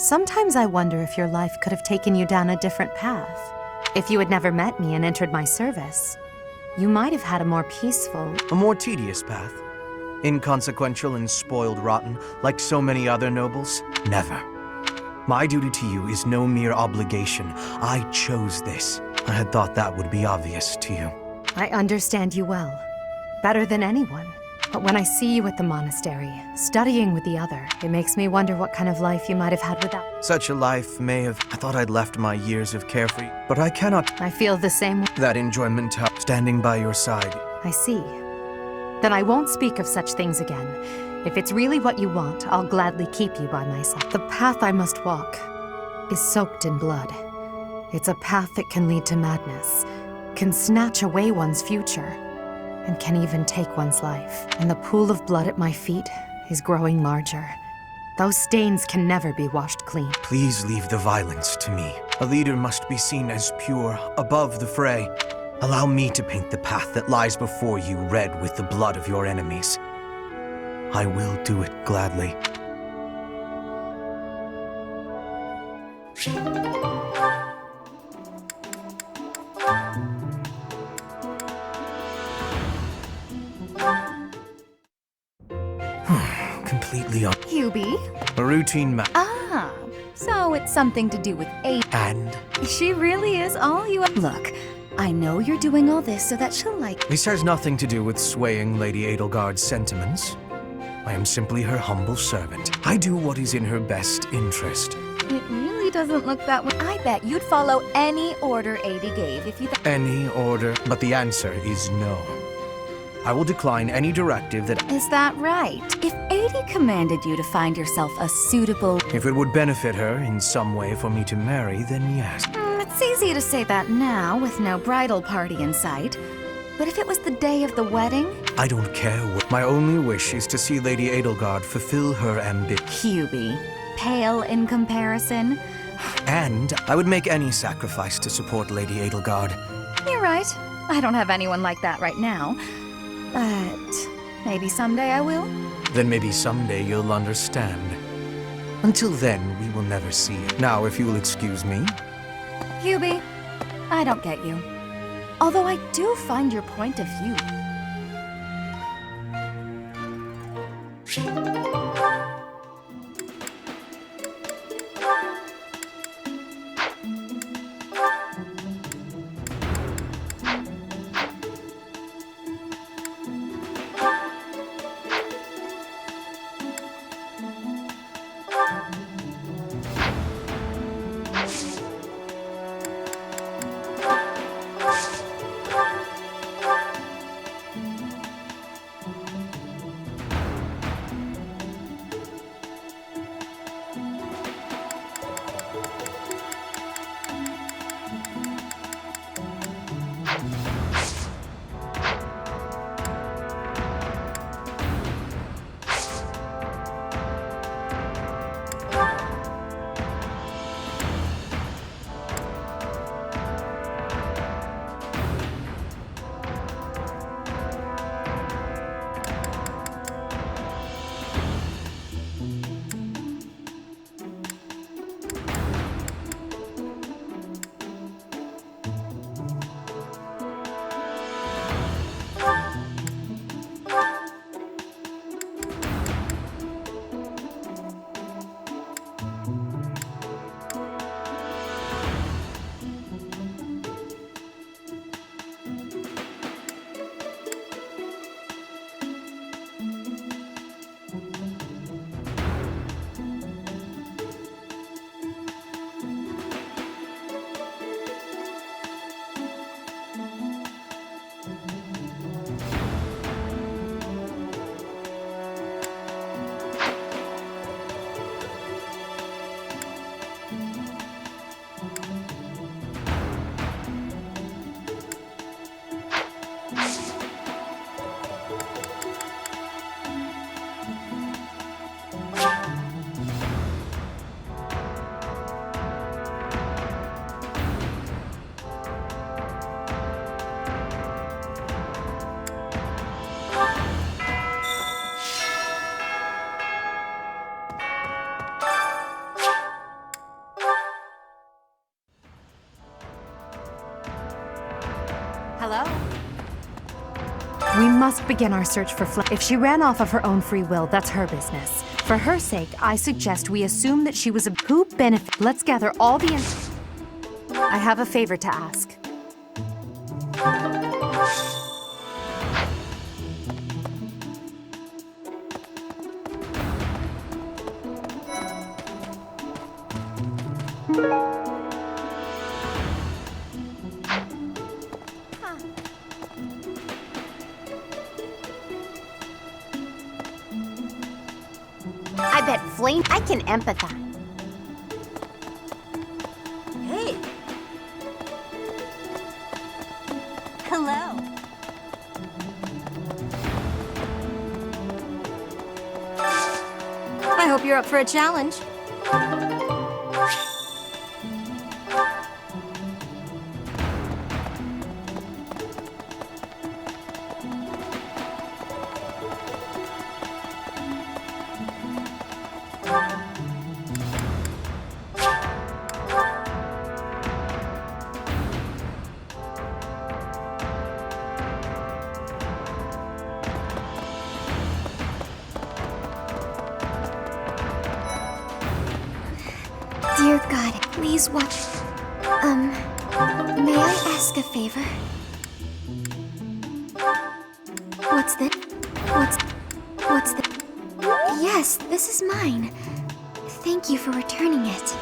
Sometimes I wonder if your life could have taken you down a different path. If you had never met me and entered my service, you might have had a more peaceful... A more tedious path. Inconsequential and spoiled rotten, like so many other nobles? Never. My duty to you is no mere obligation. I chose this. I had thought that would be obvious to you. I understand you well, better than anyone. But when I see you at the monastery, studying with the other, it makes me wonder what kind of life you might have had without... Such a life may have... I thought I'd left my years of carefree, but I cannot... I feel the same... That enjoyment standing by your side. I see. Then I won't speak of such things again. If it's really what you want, I'll gladly keep you by my side. The path I must walk is soaked in blood. It's a path that can lead to madness, can snatch away one's future, and can even take one's life. And the pool of blood at my feet is growing larger. Those stains can never be washed clean. Please leave the violence to me. A leader must be seen as pure, above the fray. Allow me to paint the path that lies before you red with the blood of your enemies. I will do it gladly. Completely on... Hubie? A routine Ah, so it's something to do with And? She really is all you... Look, I know you're doing all this so that she'll like... This has nothing to do with swaying Lady Edelgard's sentiments. I am simply her humble servant. I do what is in her best interest. It really doesn't look that way. I bet you'd follow any order Adi gave if you... Any order, but the answer is no. I will decline any directive that... Is that right? If Adi commanded you to find yourself a suitable... If it would benefit her in some way for me to marry, then yes. It's easy to say that now, with no bridal party in sight. But if it was the day of the wedding... I don't care what... My only wish is to see Lady Edelgard fulfill her ambition. Hubie, pale in comparison. And I would make any sacrifice to support Lady Edelgard. You're right. I don't have anyone like that right now. But maybe someday I will. Then maybe someday you'll understand. Until then, we will never see it. Now, if you will excuse me. Hubie, I don't get you. Although I do find your point of view. We must begin our search for Flame. If she ran off of her own free will, that's her business. For her sake, I suggest we assume that she was a who benefit. Let's gather all the I have a favor to ask. I bet Flame I can empathize. Hey. Hello. I hope you're up for a challenge. Dear God, please watch. May I ask a favor? What's this? What's the? Yes, this is mine. Thank you for returning it.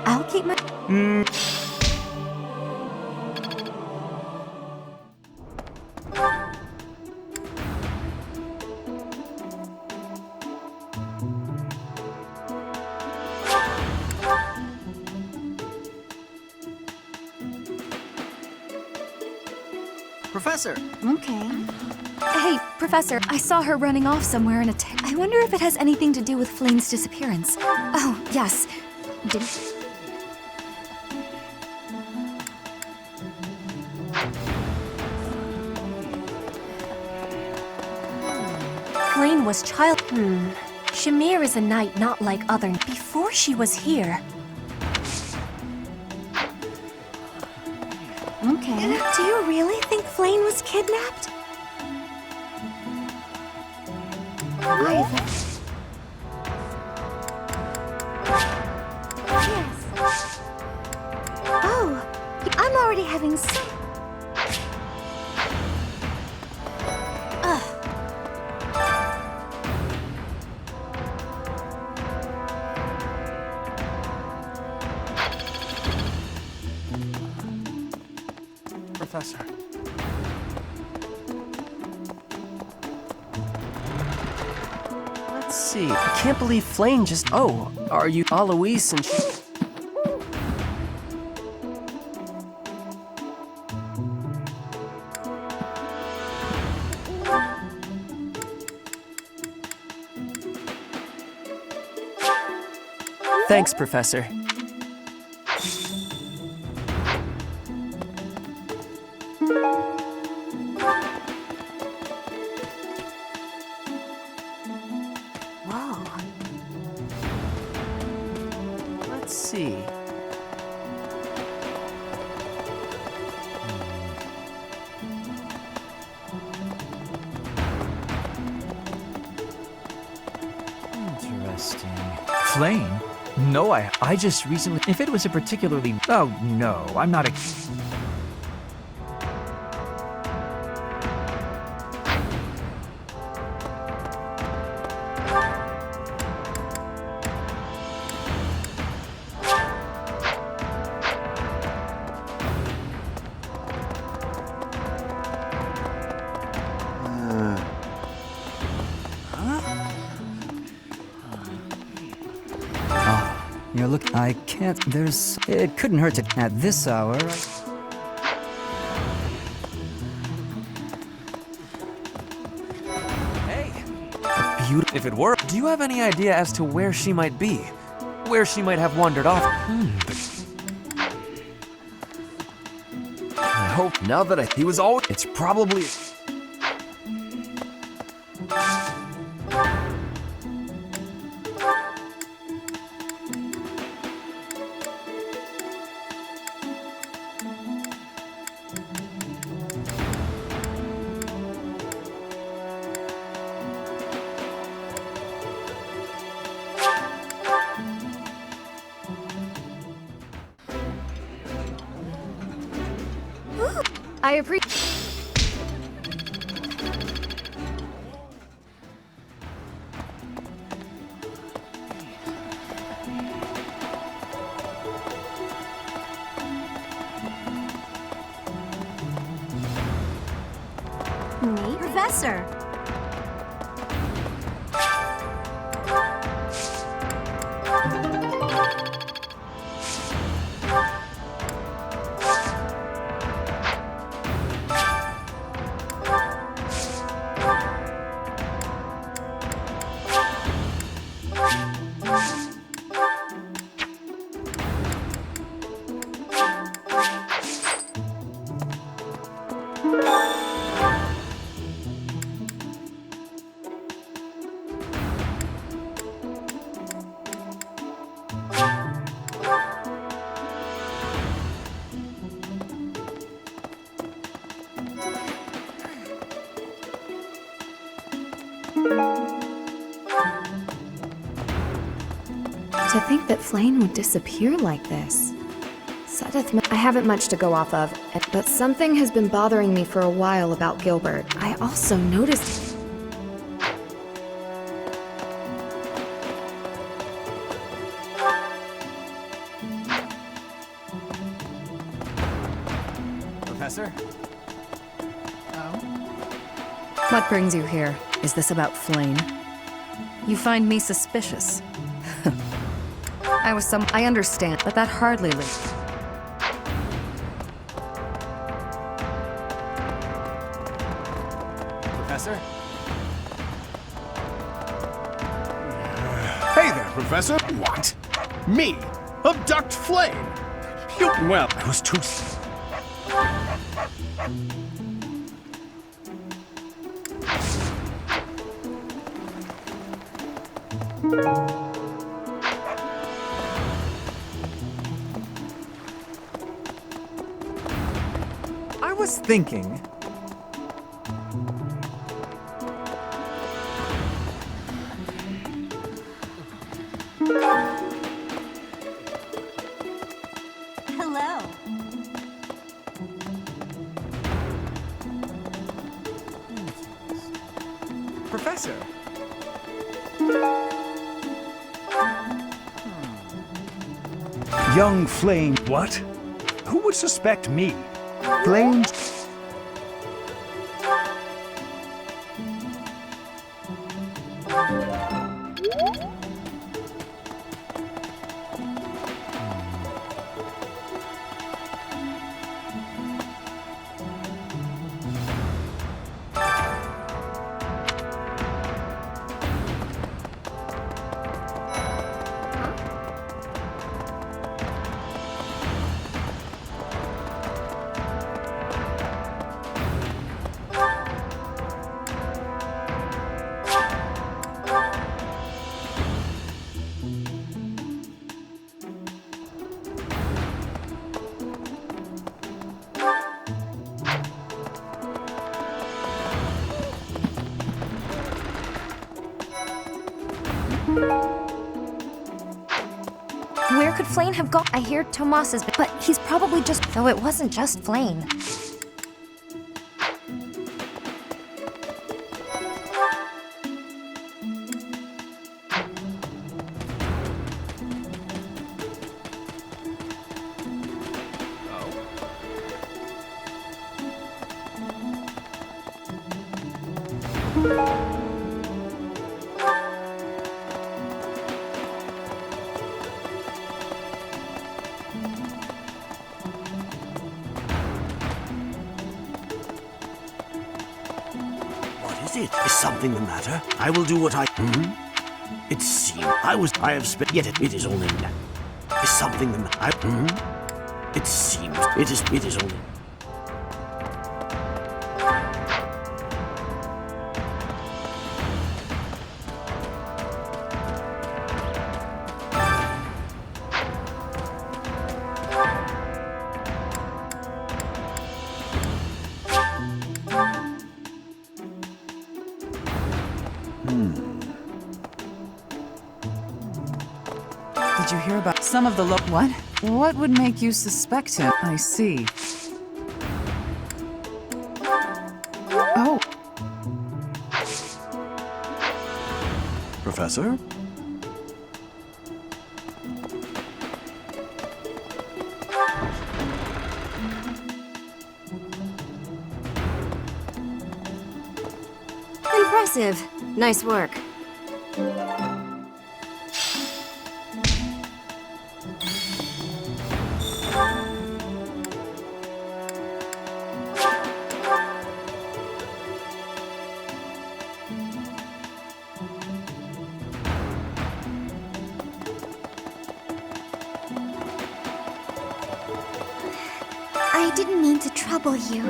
I'll keep my... Professor! Okay. Hey, Professor, I saw her running off somewhere in a I wonder if it has anything to do with Flame's disappearance. Oh, yes. Did... Flame was child. Shamir is a knight not like other. Before she was here. Okay. Do you really think Flame was kidnapped? Yes. Oh, I'm already having some. Professor. Let's see. I can't believe Flame just... Oh, are you Alois and... Thanks, Professor. Let's see. Interesting. Flame? No, I just recently... If it was a particularly... Oh, no, I'm not a... You're look. I can't. There's. It couldn't hurt to. At this hour. Hey! If it were, do you have any idea as to where she might be? Where she might have wandered off? I hope now that he was all. It's probably. I appreciate. Me? Professor! To think that Flame would disappear like this. I haven't much to go off of, but something has been bothering me for a while about Gilbert. I also noticed... Professor? What brings you here? Is this about Flame? You find me suspicious. I understand, but that hardly leads. Professor? Hey there, Professor. What? Me? Abduct Flame? You... Well, I was too... I was thinking... Hello. Professor? Young Flame... What? Who would suspect me? Flame... Where could Flane have gone? I hear Tomas has been, but he's probably just, though it wasn't just Flane. Is something the matter? I will do what I... It seems I have spent... Yet it is only... Is something the matter? It seems... It is only... Did you hear about some of the What? What would make you suspect him? I see. Oh. Professor? Impressive. Nice work. I didn't mean to trouble you.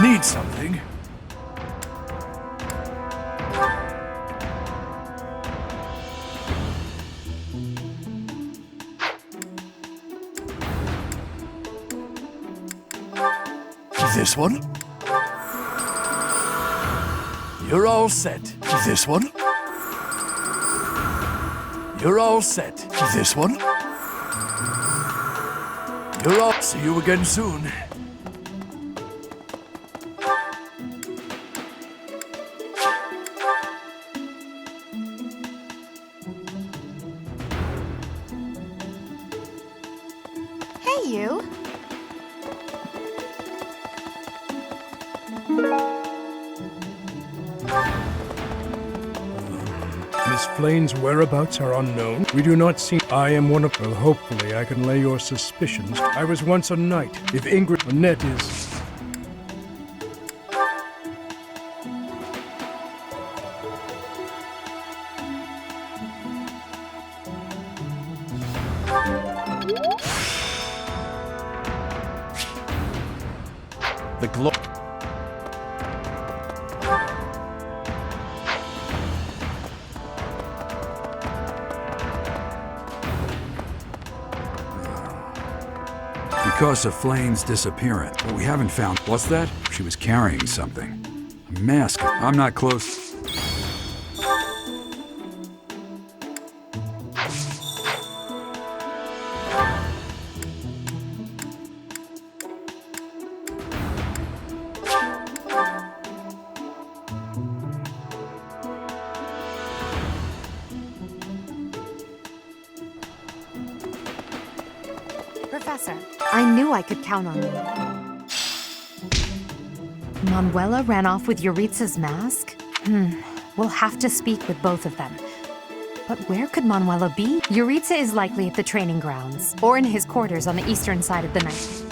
Need something? This one? You're all set. This one? You're all set. This one? You're all... See you again soon. Hey, you. Miss Flane's whereabouts are unknown. We do not see... I am one of... Well, hopefully I can lay your suspicions. I was once a knight. If Ingrid Annette is... The glory. Because of Flane's disappearance. But we haven't found... What's that? She was carrying something. A mask. I'm not close. Professor, I knew I could count on you. Manuela ran off with Yuritsa's mask? We'll have to speak with both of them. But where could Manuela be? Yuritsa is likely at the training grounds, or in his quarters on the eastern side of the night.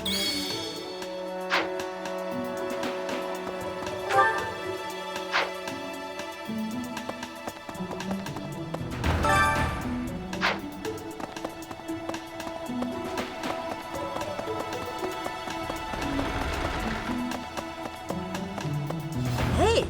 Hey!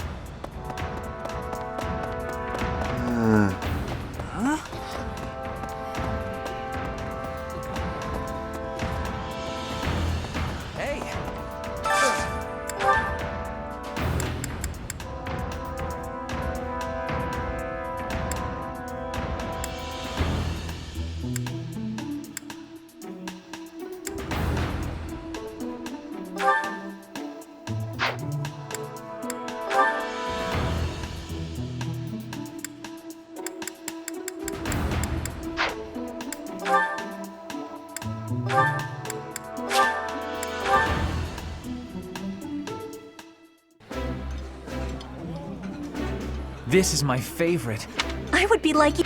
This is my favorite. I would be like you.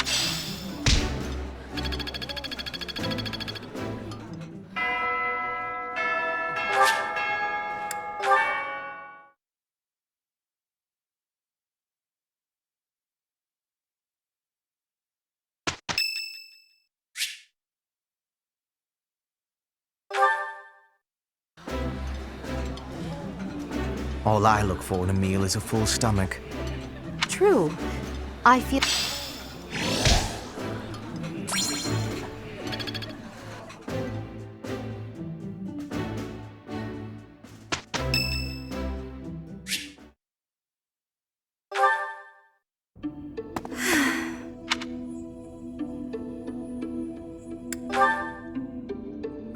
All I look for in a meal is a full stomach. True. I feel...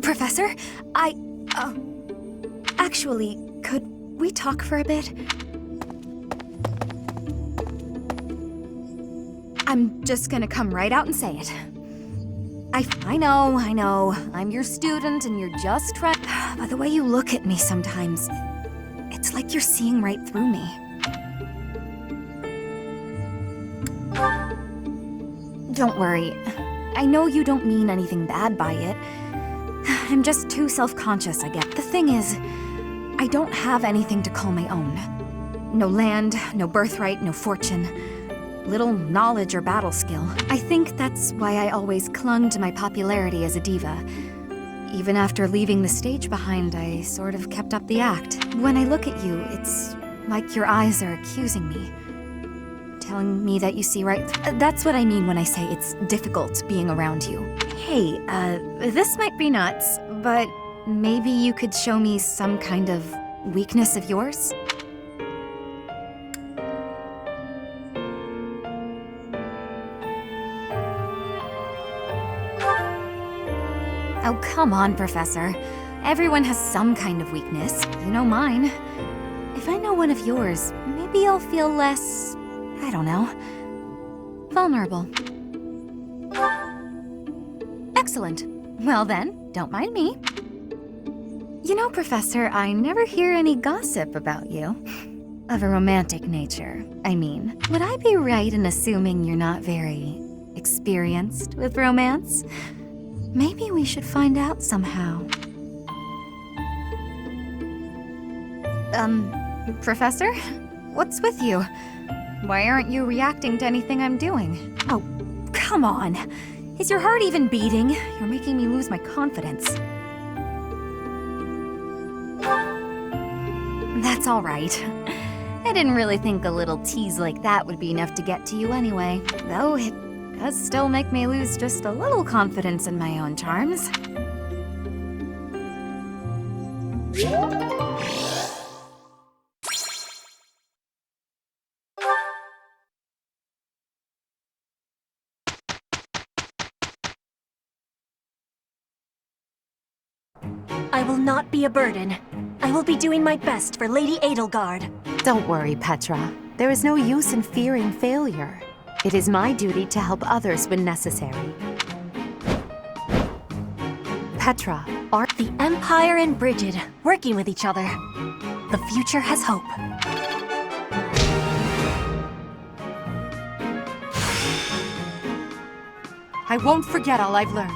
Professor, actually, could we talk for a bit? I'm just gonna come right out and say it. I know, I'm your student and you're just trying. But the way you look at me sometimes, it's like you're seeing right through me. Don't worry. I know you don't mean anything bad by it. I'm just too self-conscious, I get. The thing is, I don't have anything to call my own. No land, no birthright, no fortune. Little knowledge or battle skill. I think that's why I always clung to my popularity as a diva. Even after leaving the stage behind, I sort of kept up the act. When I look at you, it's like your eyes are accusing me. Telling me that you see right that's what I mean when I say it's difficult being around you. Hey, this might be nuts, but maybe you could show me some kind of weakness of yours? Oh, come on, Professor. Everyone has some kind of weakness. You know mine. If I know one of yours, maybe I'll feel less, I don't know, vulnerable. Excellent. Well then, don't mind me. You know, Professor, I never hear any gossip about you. Of a romantic nature, I mean. Would I be right in assuming you're not very experienced with romance? Maybe we should find out somehow. Professor? What's with you? Why aren't you reacting to anything I'm doing? Oh, come on. Is your heart even beating? You're making me lose my confidence. That's all right. I didn't really think a little tease like that would be enough to get to you anyway. Though it does still make me lose just a little confidence in my own charms. I will not be a burden. I will be doing my best for Lady Edelgard. Don't worry, Petra. There is no use in fearing failure. It is my duty to help others when necessary. Petra, are the Empire and Brigid working with each other. The future has hope. I won't forget all I've learned.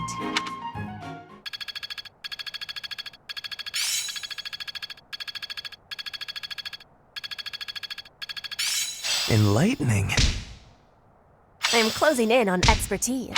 Enlightening. I am closing in on expertise.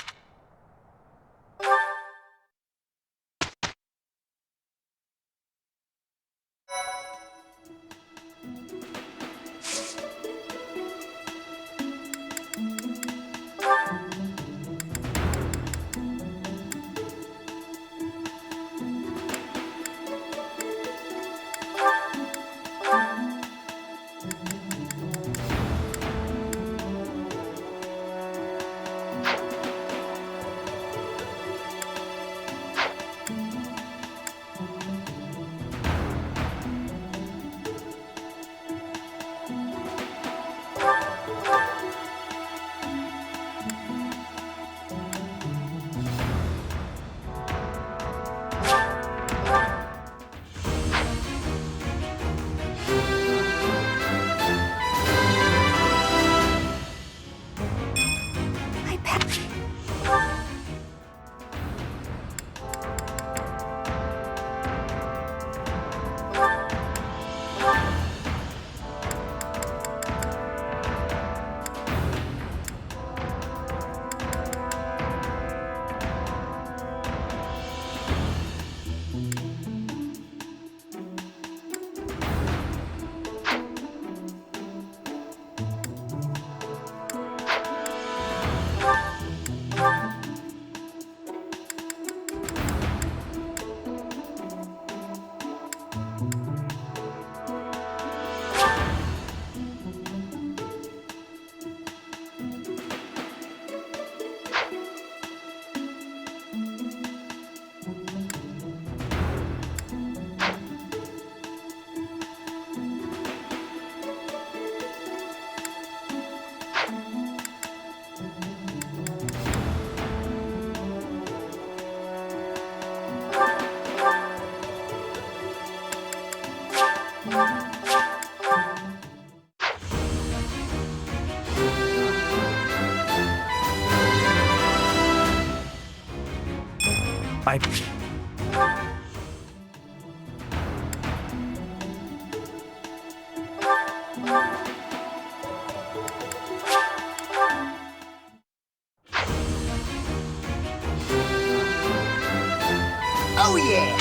Oh yeah!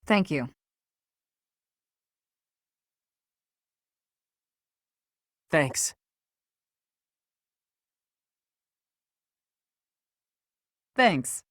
Thank you. Thanks. Thanks.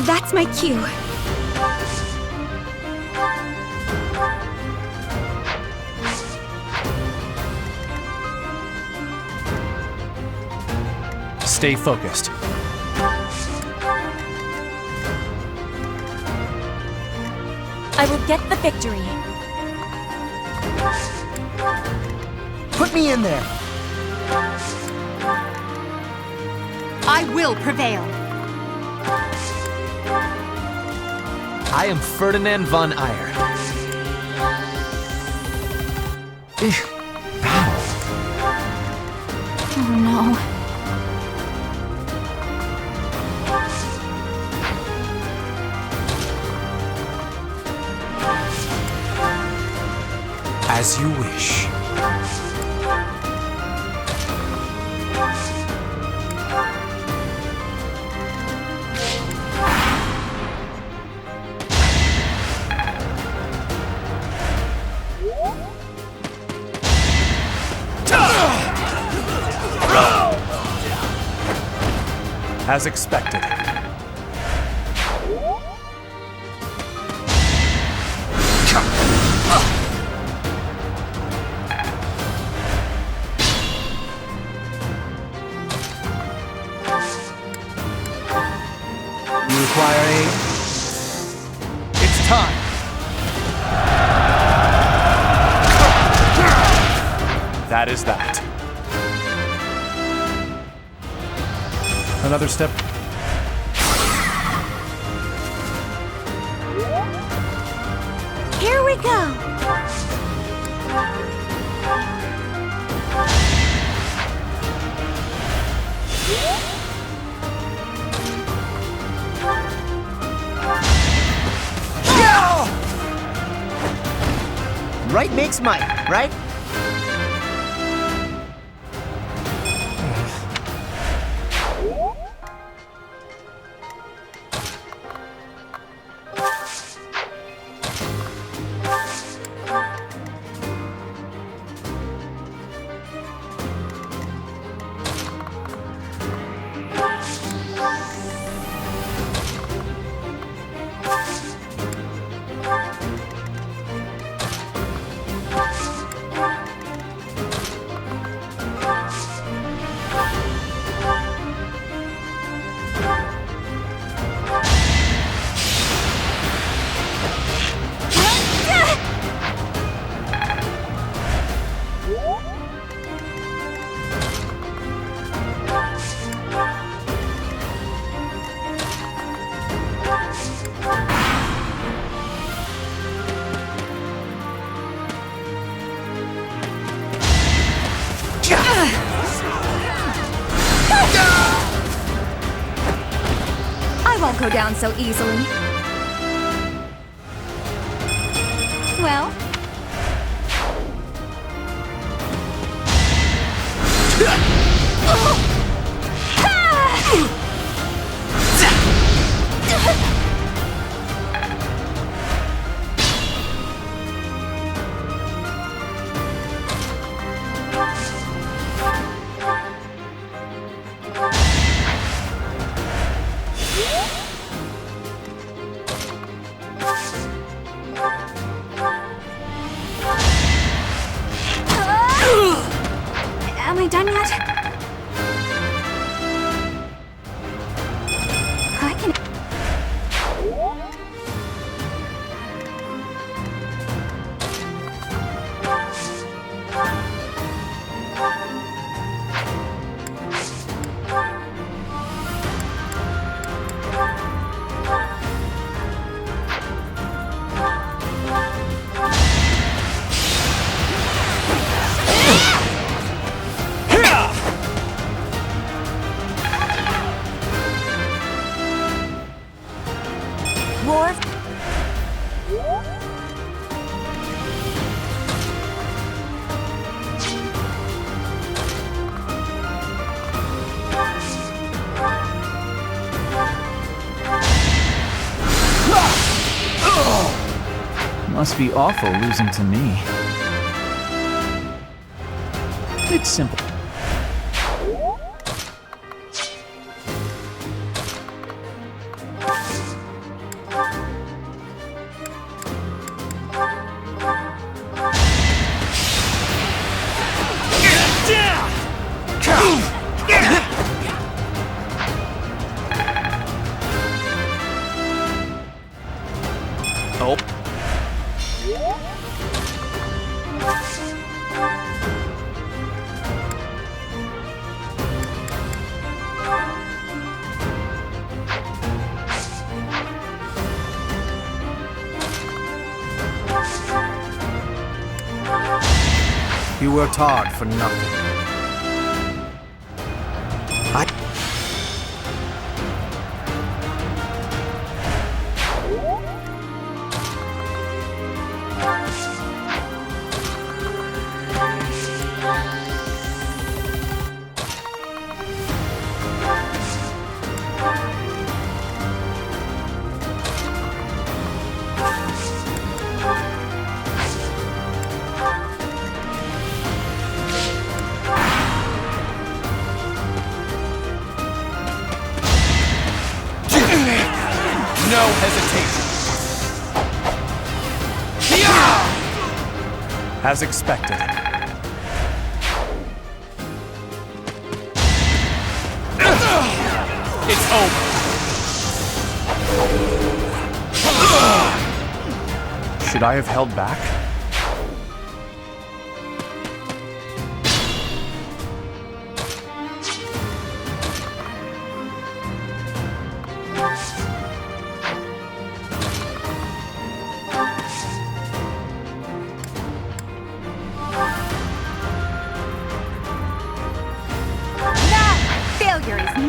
That's my cue. Stay focused. I will get the victory. Put me in there! I will prevail. I am Ferdinand von Eyre. Oh no. As you wish. As expected. You require aid? It's time. That is that. Another step. go! Right makes might, right? I won't go down so easily. Well, am I done yet? I can... War. Must be awful losing to me. It's simple. Oh. You worked hard for nothing. No hesitation. As expected. It's over. Should I have held back?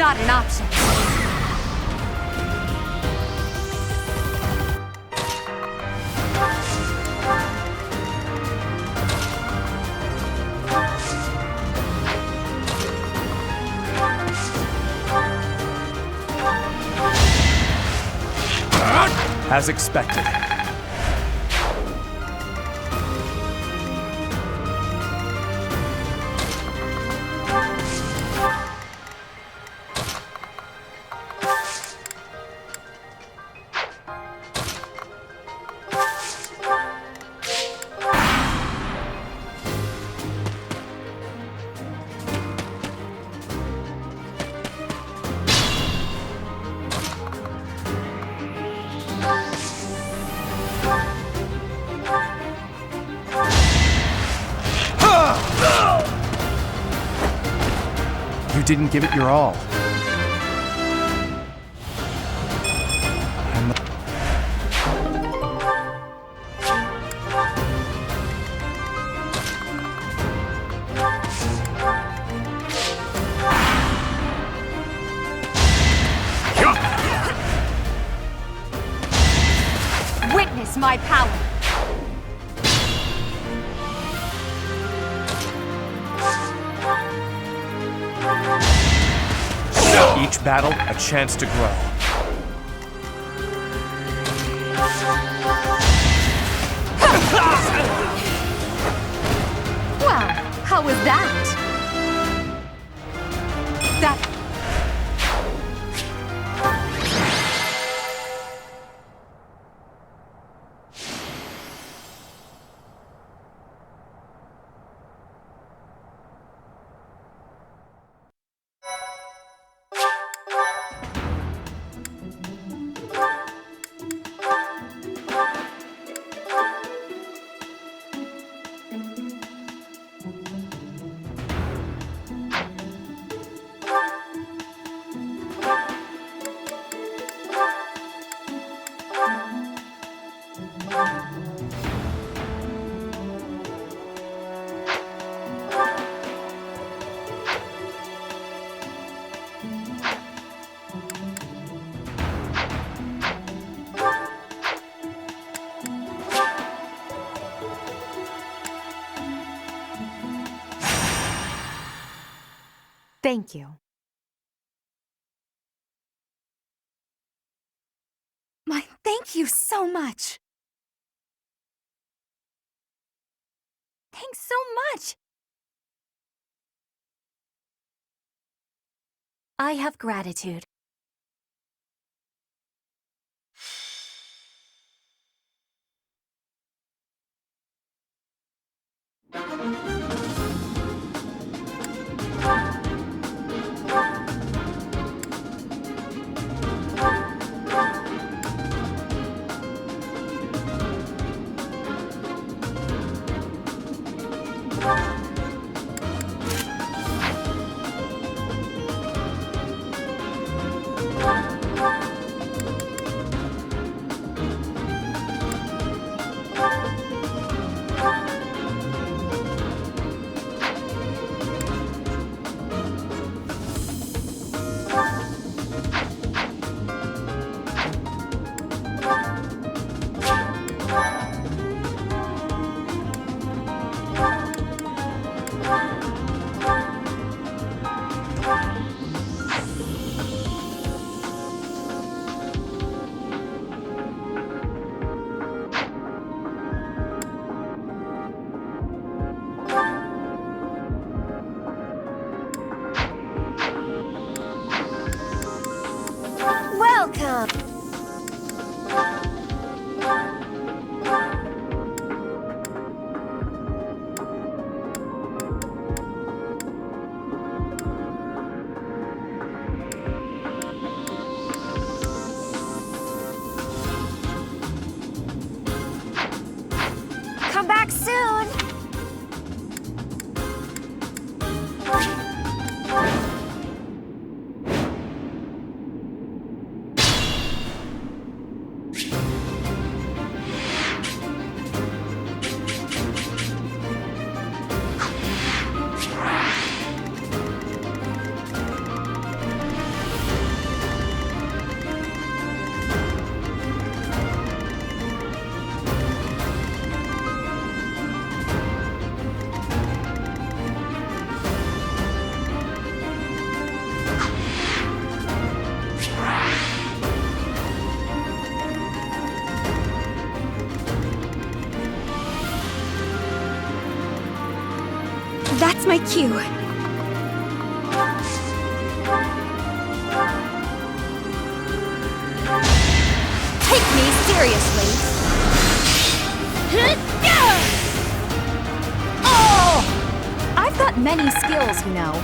not an option. As expected. You didn't give it your all. Witness my power. Each battle, a chance to grow. Well, how was that? Thank you. Thank you so much. Thanks so much. I have gratitude. Welcome! Come back soon! That's my cue. Take me seriously. Oh! I've got many skills, you know.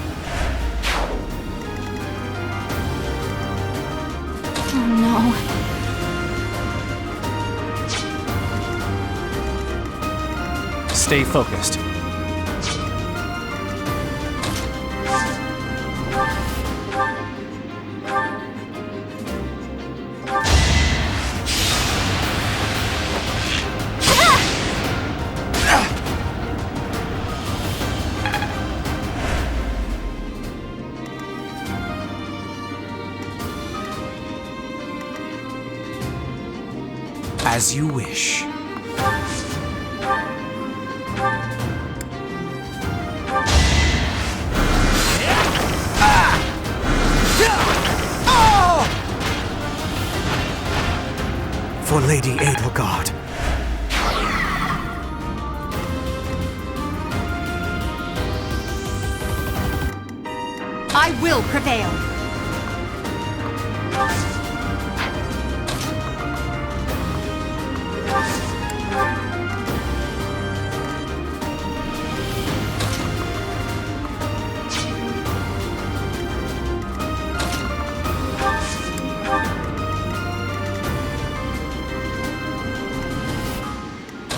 Oh no. Stay focused. As you wish. For Lady Edelgard. I will prevail.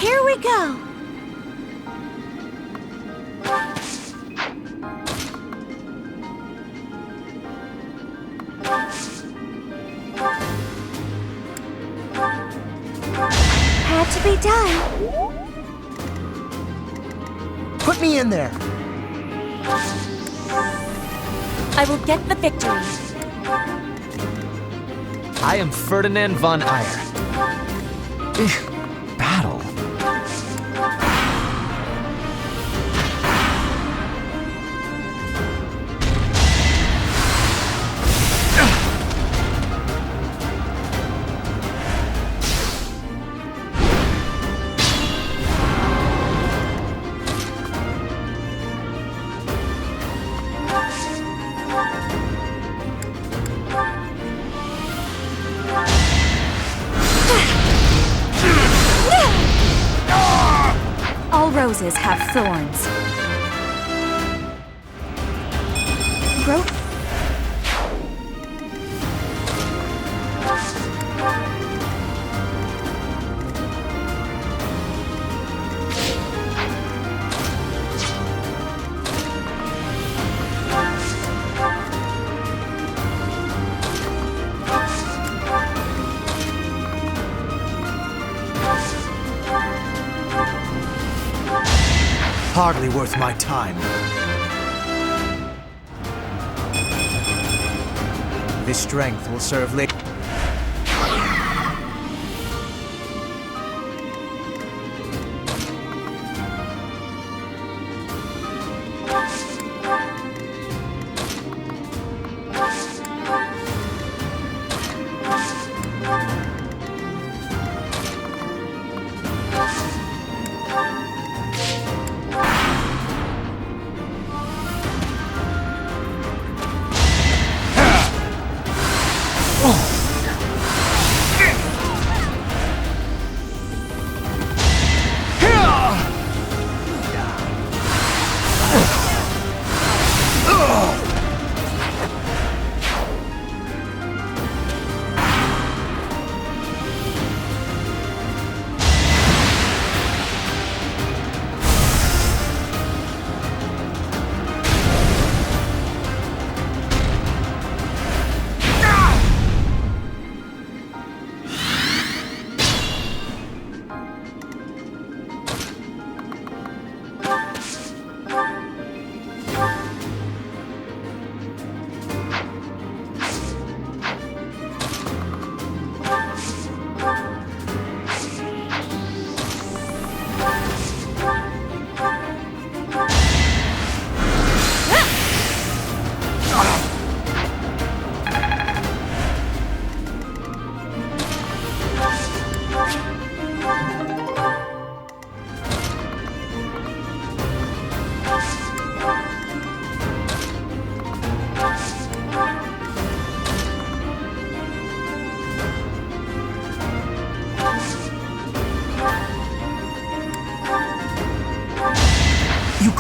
Here we go! Had to be done. Put me in there. I will get the victory. I am Ferdinand von Eyre. Battle. All roses have thorns. Hardly worth my time. This strength will serve later.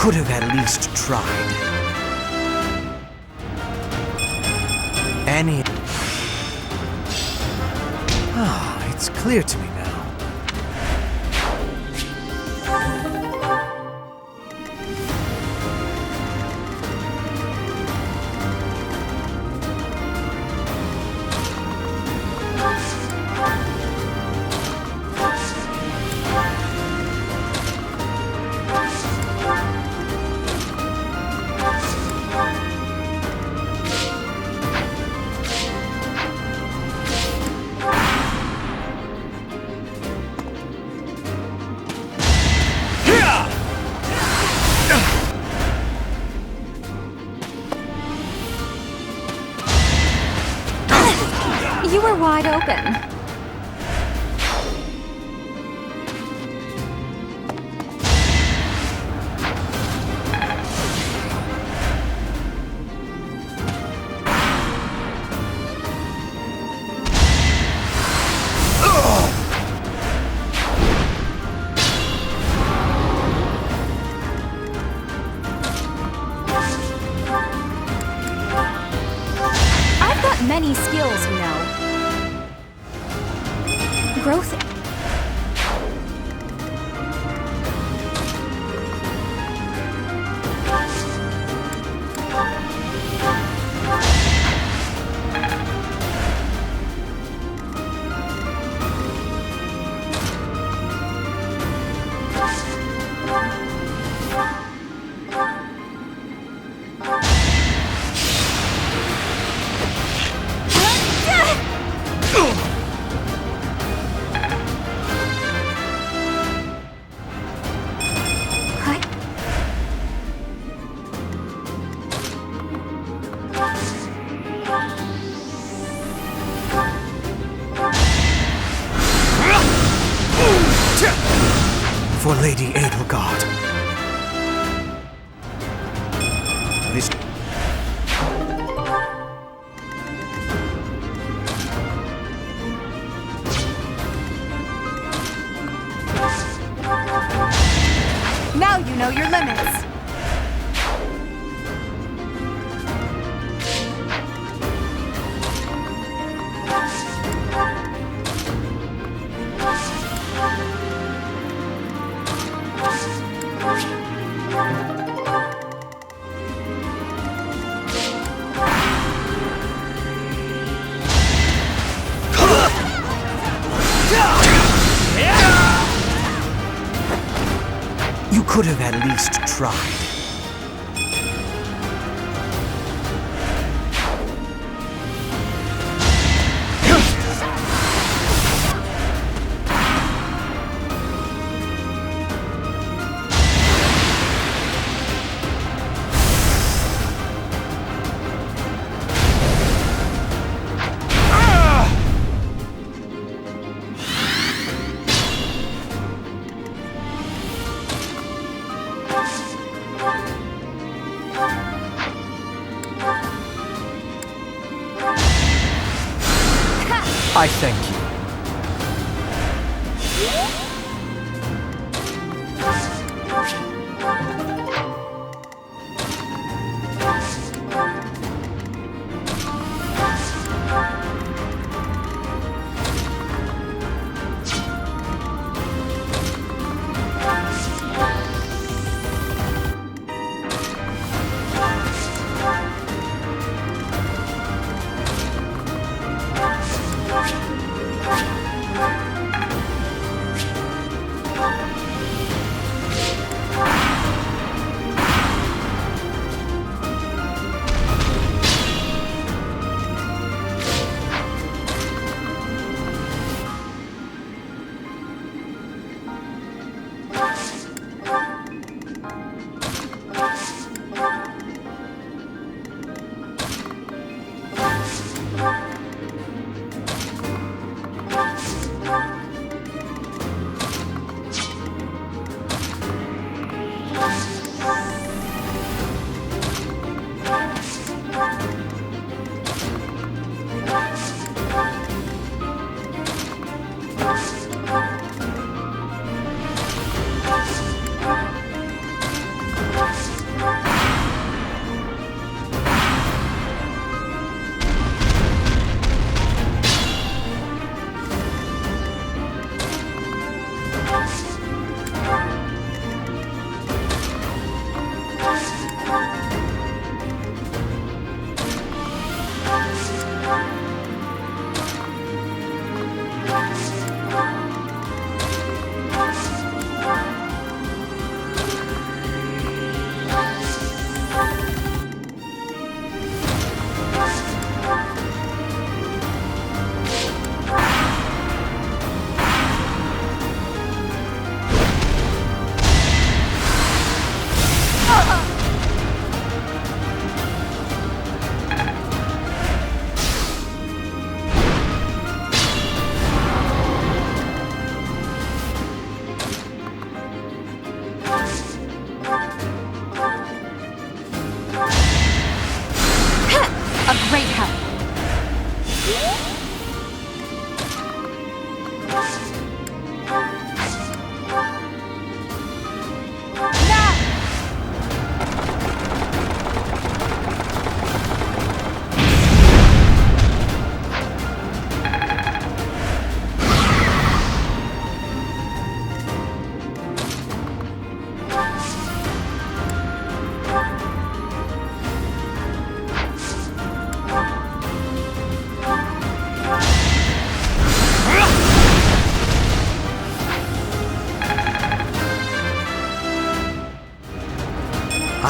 could have at least tried. Any... Ah, it's clear to me now. You were wide open. I've got many skills, you know. Growth. For Lady Edelgard. This... Now you know your limits. You could have at least tried. I thank you.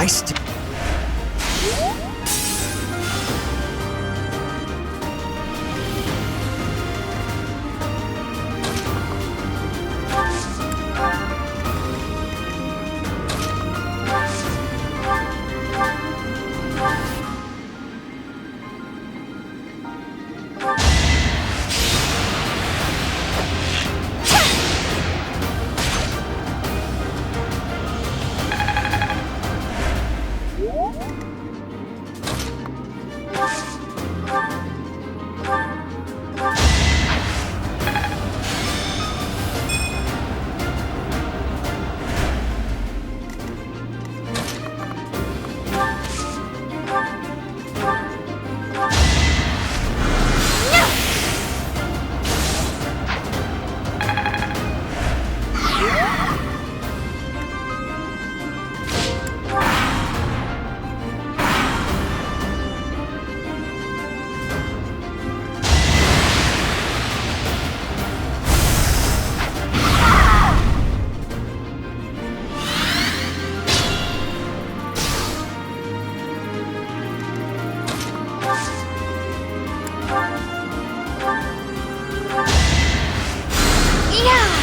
I still...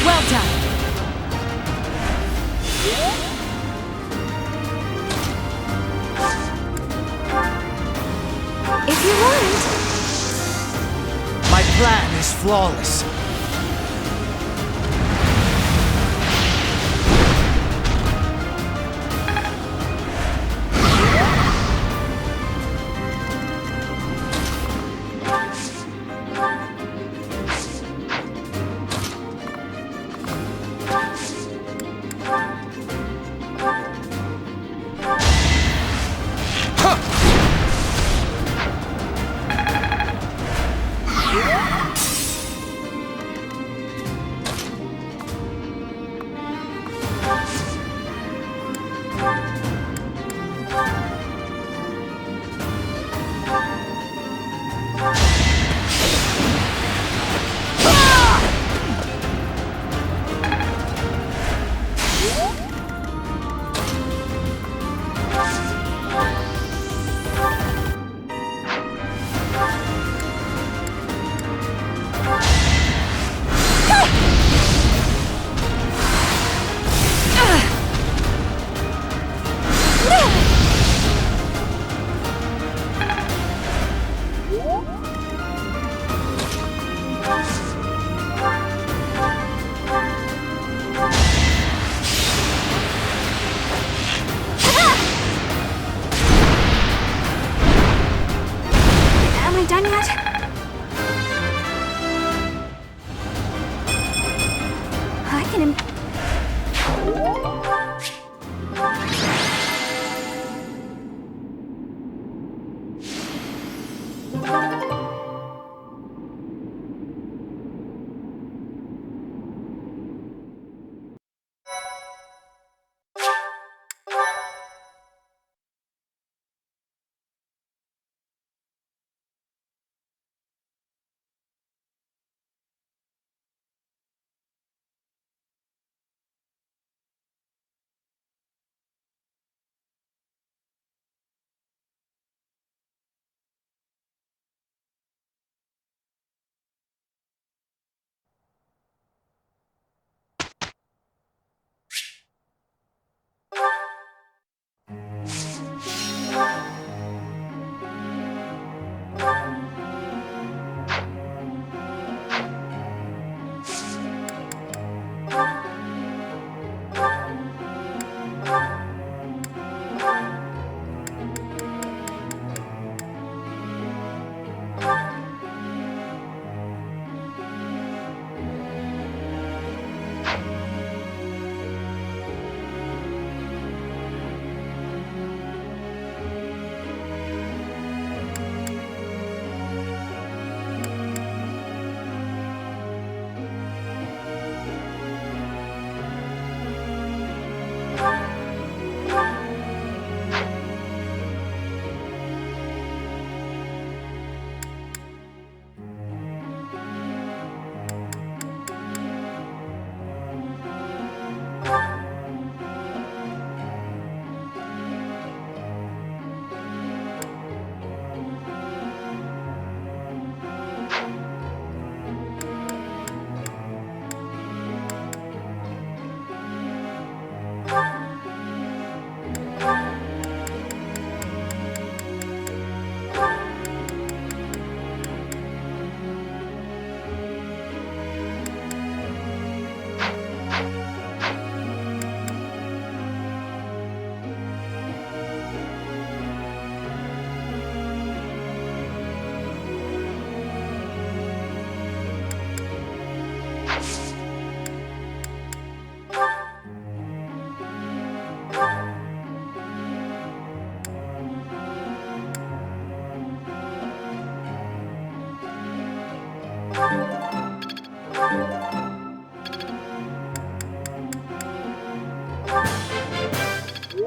Well done. If you weren't... My plan is flawless. Am I done yet? I can...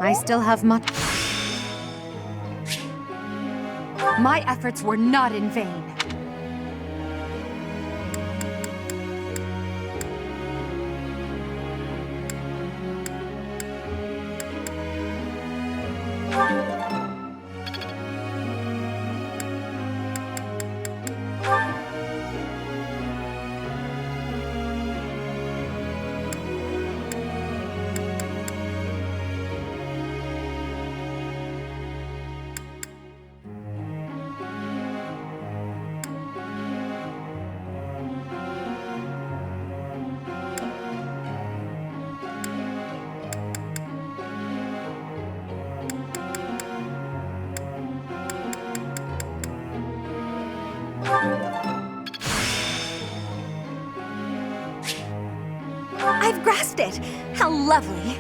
I still have much. My efforts were not in vain. I've grasped it! How lovely!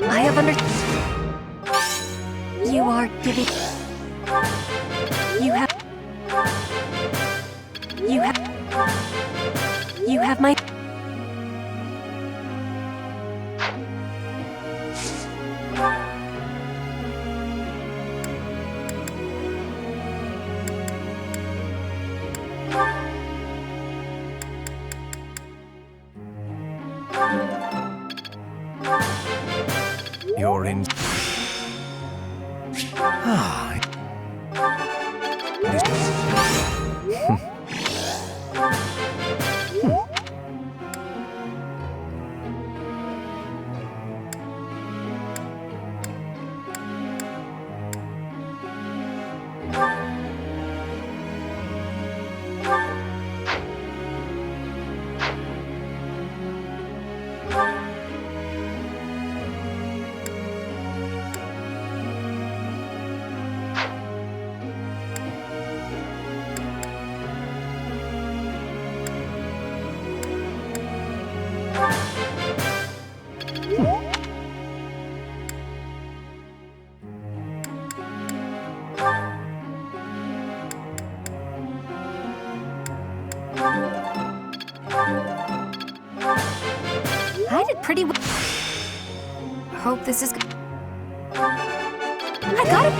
I have You are giving... You have my... You're in. Ah. I did pretty well. Hope this is good. I got it.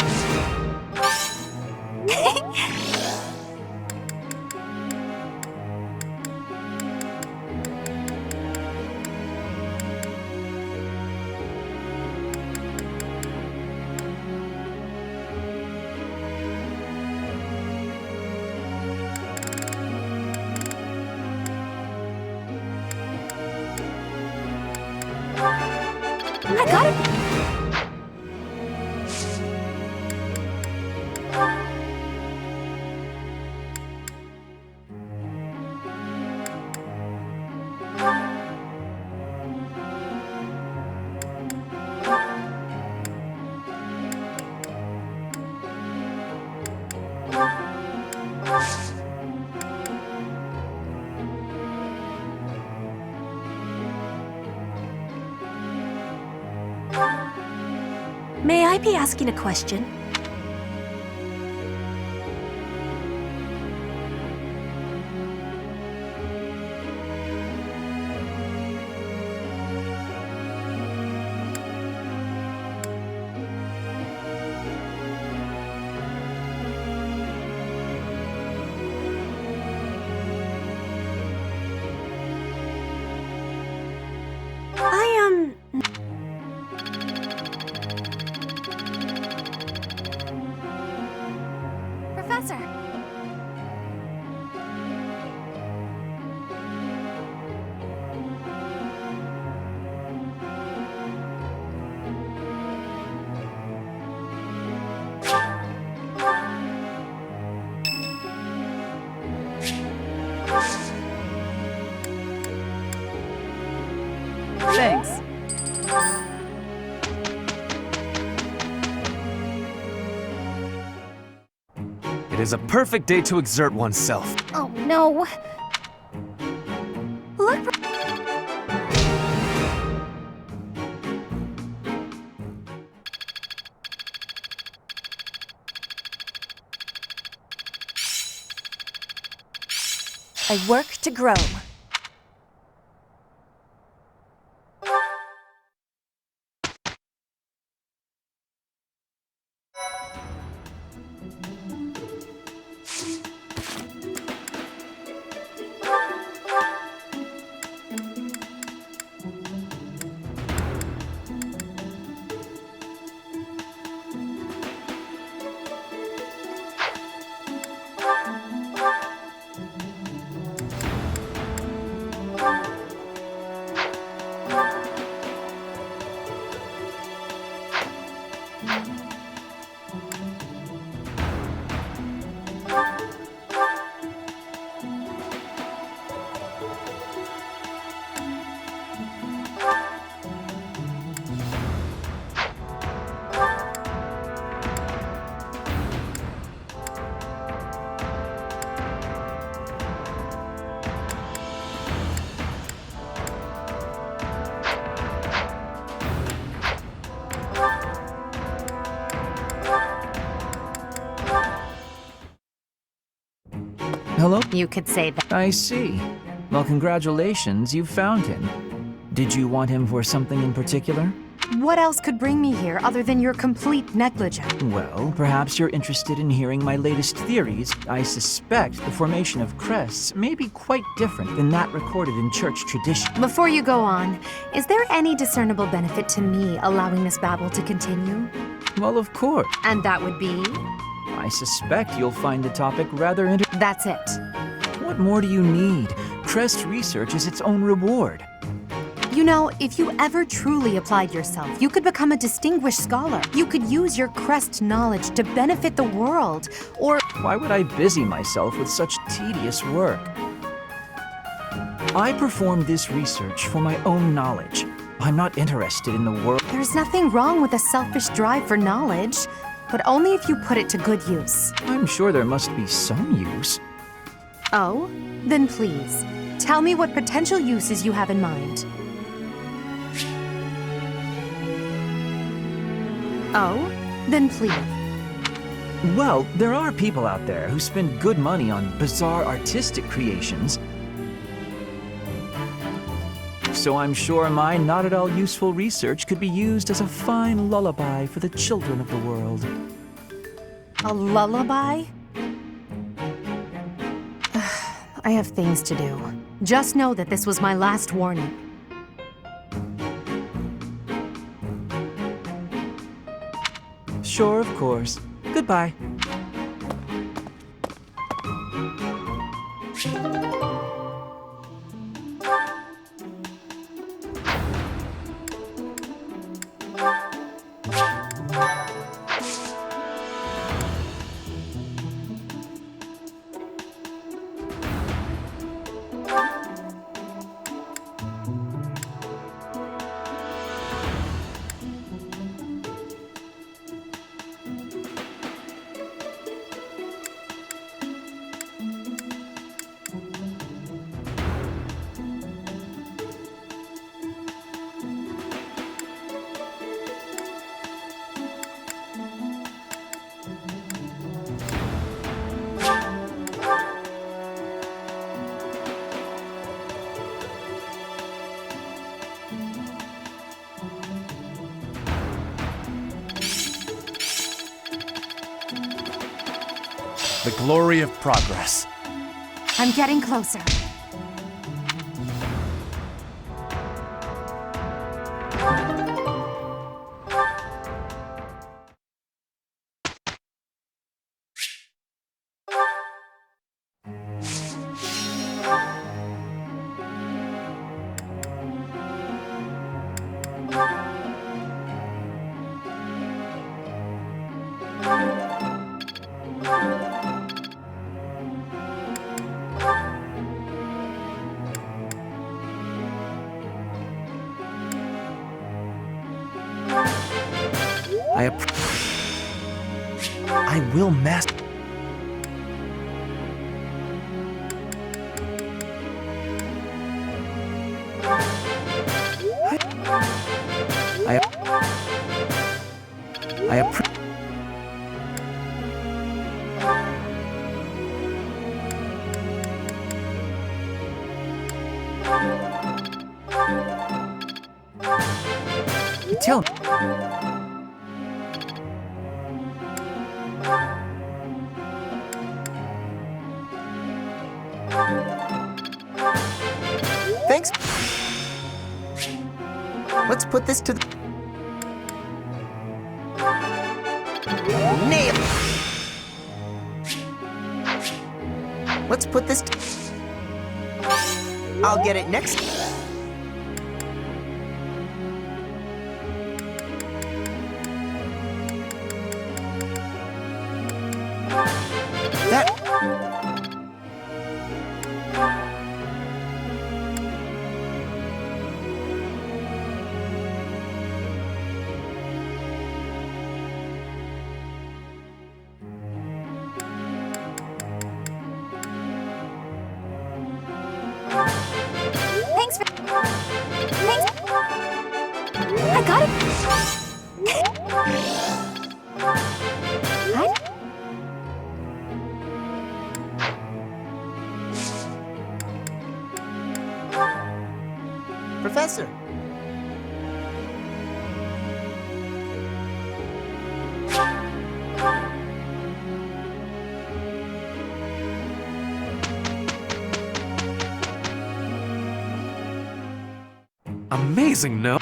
I got it. May I be asking a question? Professor! Thanks. It is a perfect day to exert oneself. Oh no. Look. I work to grow. Hello? You could say that. I see. Well, congratulations, you found him. Did you want him for something in particular? What else could bring me here other than your complete negligence? Well, perhaps you're interested in hearing my latest theories. I suspect the formation of crests may be quite different than that recorded in church tradition. Before you go on, is there any discernible benefit to me allowing this babble to continue? Well, of course. And that would be? I suspect you'll find the topic rather That's it. What more do you need? Crest research is its own reward. You know, if you ever truly applied yourself, you could become a distinguished scholar. You could use your crest knowledge to benefit the world, or... Why would I busy myself with such tedious work? I perform this research for my own knowledge. I'm not interested in the world. There's nothing wrong with a selfish drive for knowledge, but only if you put it to good use. I'm sure there must be some use. Oh? Then please, tell me what potential uses you have in mind. Oh? Then please. Well, there are people out there who spend good money on bizarre artistic creations. So I'm sure my not at all useful research could be used as a fine lullaby for the children of the world. A lullaby? I have things to do. Just know that this was my last warning. Sure, of course. Goodbye. The glory of progress. I'm getting closer. I will master. Tell me. Thanks. Let's put this to the... Nail! Let's put this to... I'll get it next... That... Thanks for... Thanks... I got it! What? Professor! Amazing, no?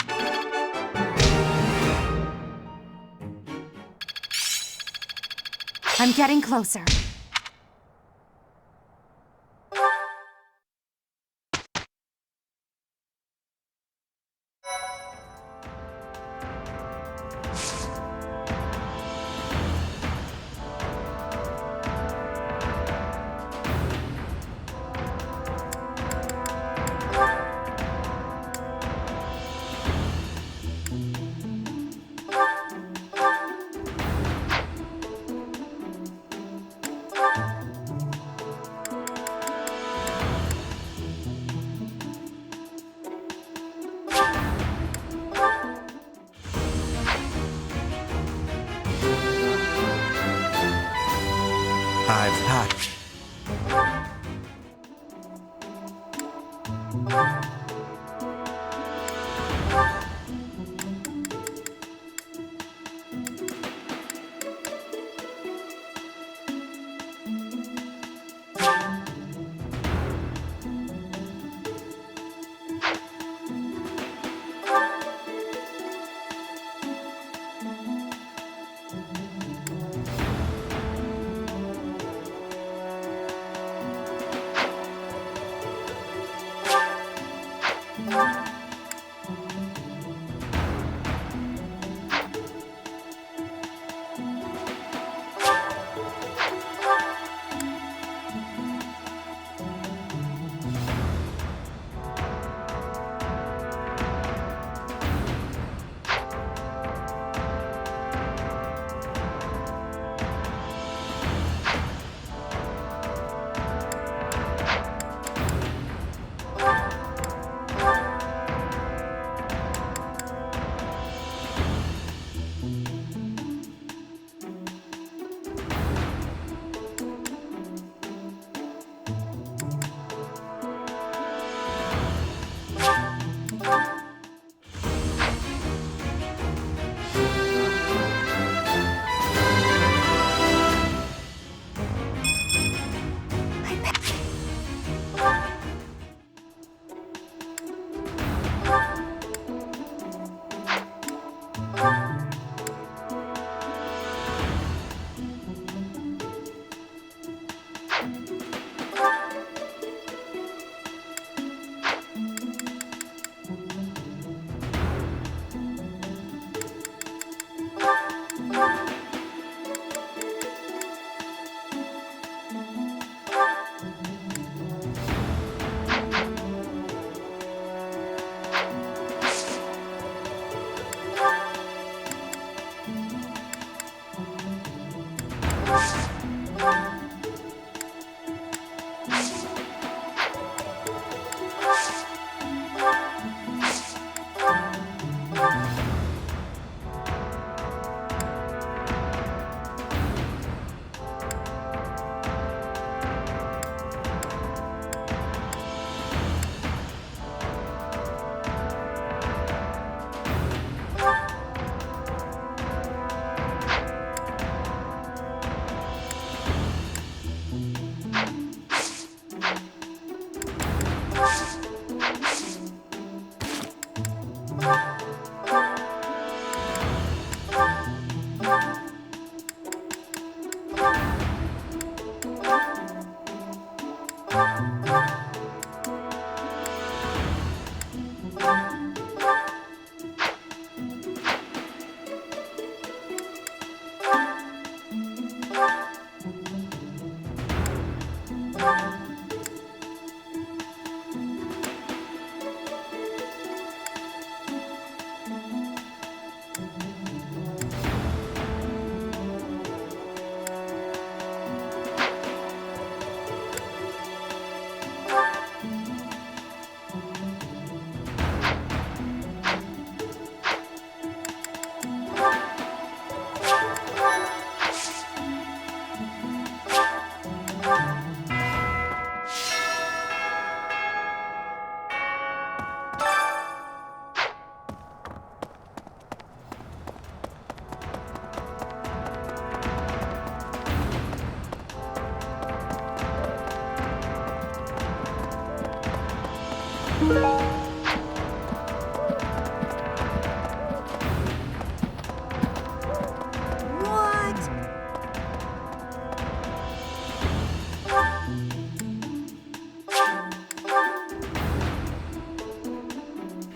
I'm getting closer. I've had.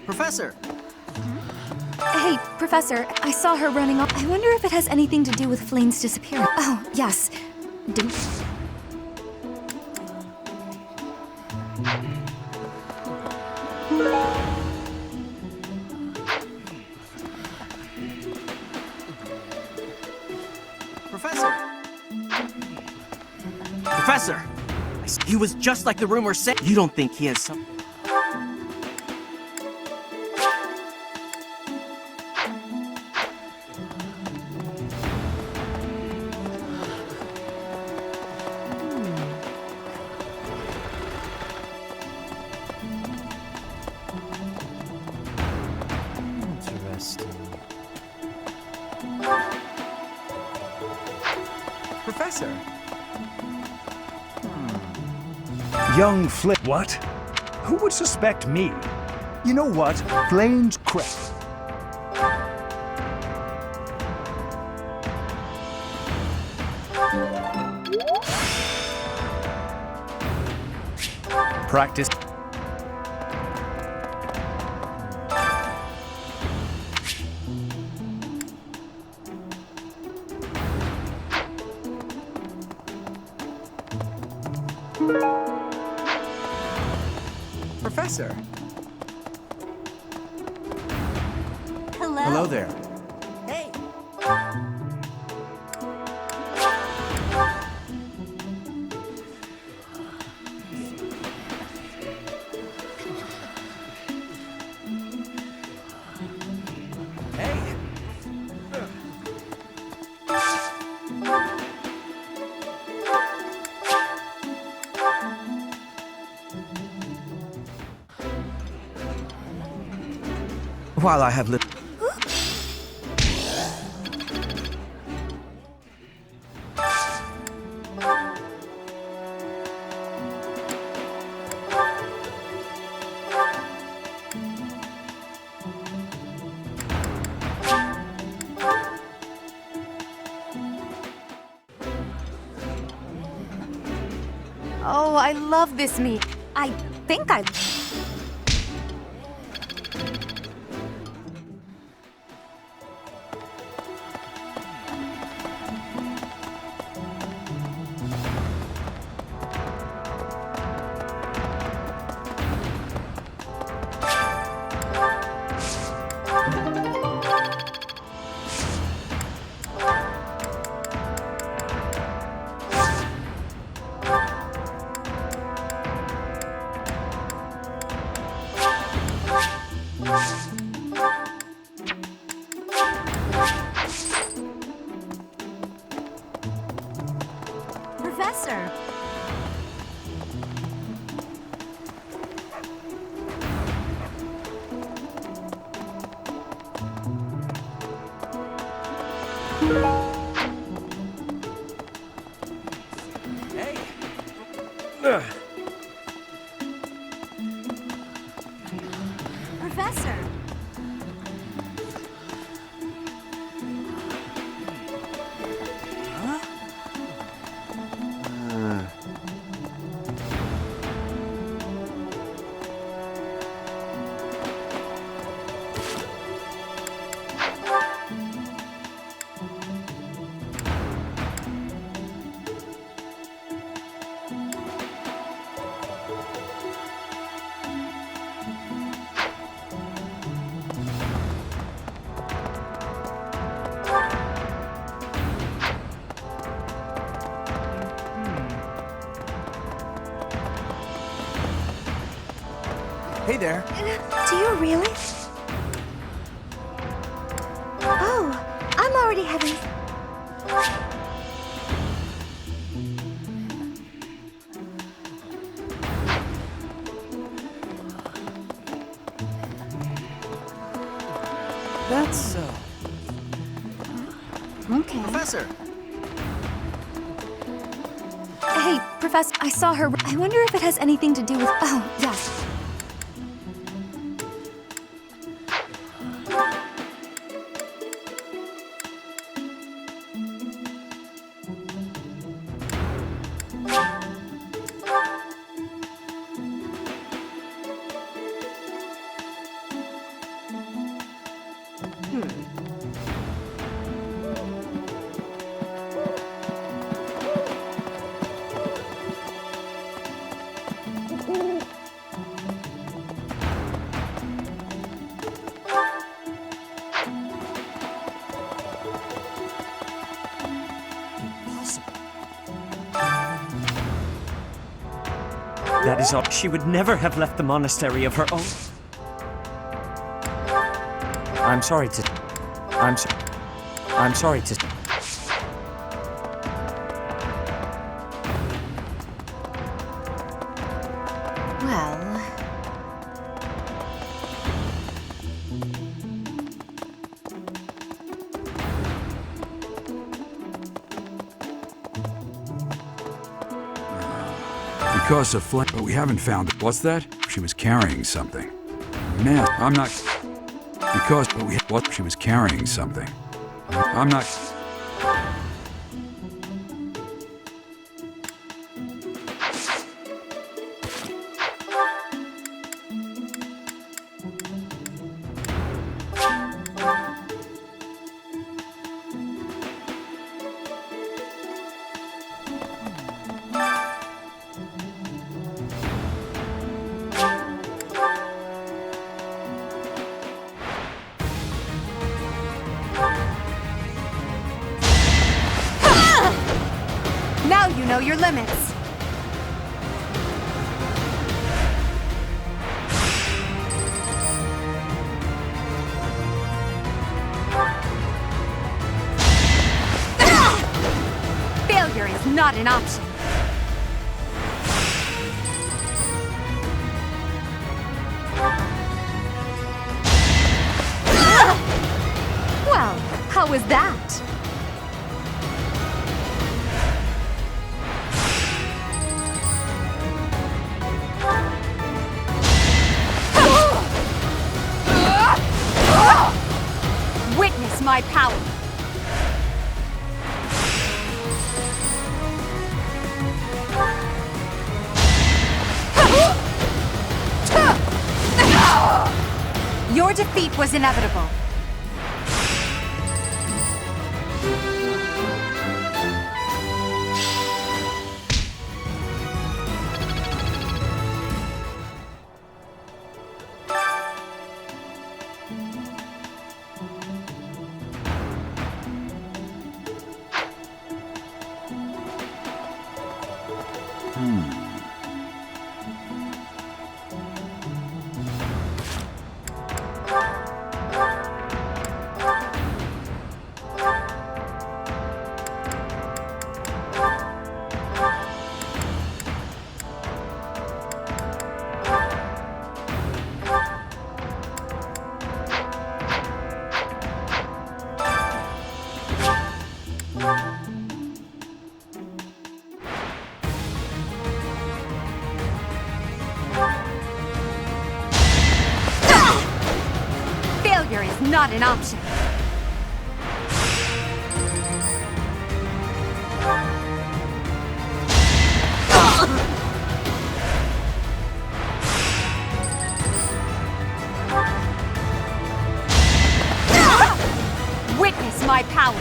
Professor! Hey, Professor, I saw her running off. I wonder if it has anything to do with Flane's disappearance. Oh, yes. Didn't... Professor! Professor! He was just like the rumor said. You don't think he has some... Professor! Young Flip. What? Who would suspect me? You know what? Flane's crest. Practice. Professor. Hello? Hello there. Hey! Hey! While I have lived... Oh, I love this meat. I think I... Professor! Hey! Professor! Hey there. Do you really? Oh, I'm already having... That's Okay. Professor. Hey, Professor, I saw her. I wonder if it has anything to do with. Oh, yes. That is all. She would never have left the monastery of her own. I'm sorry to... I'm sorry to... Well... Because of Flame, but we haven't found it. What's that? She was carrying something. Man, I'm not... Because, but we... What? She was carrying something. I'm not... Now you know your limits. Failure is not an option. Well, how was that? Witness my power! Your defeat was inevitable. Failure is not an option. Witness my power.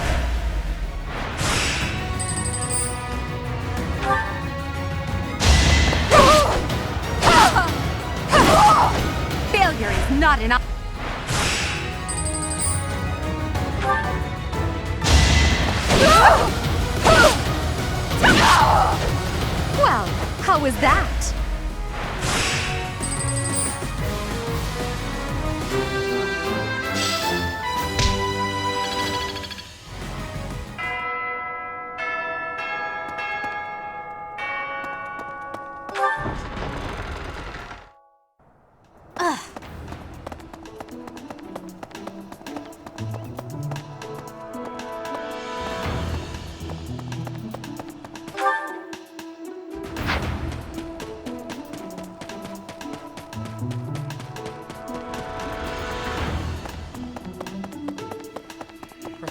Failure is not an option. Well, how was that?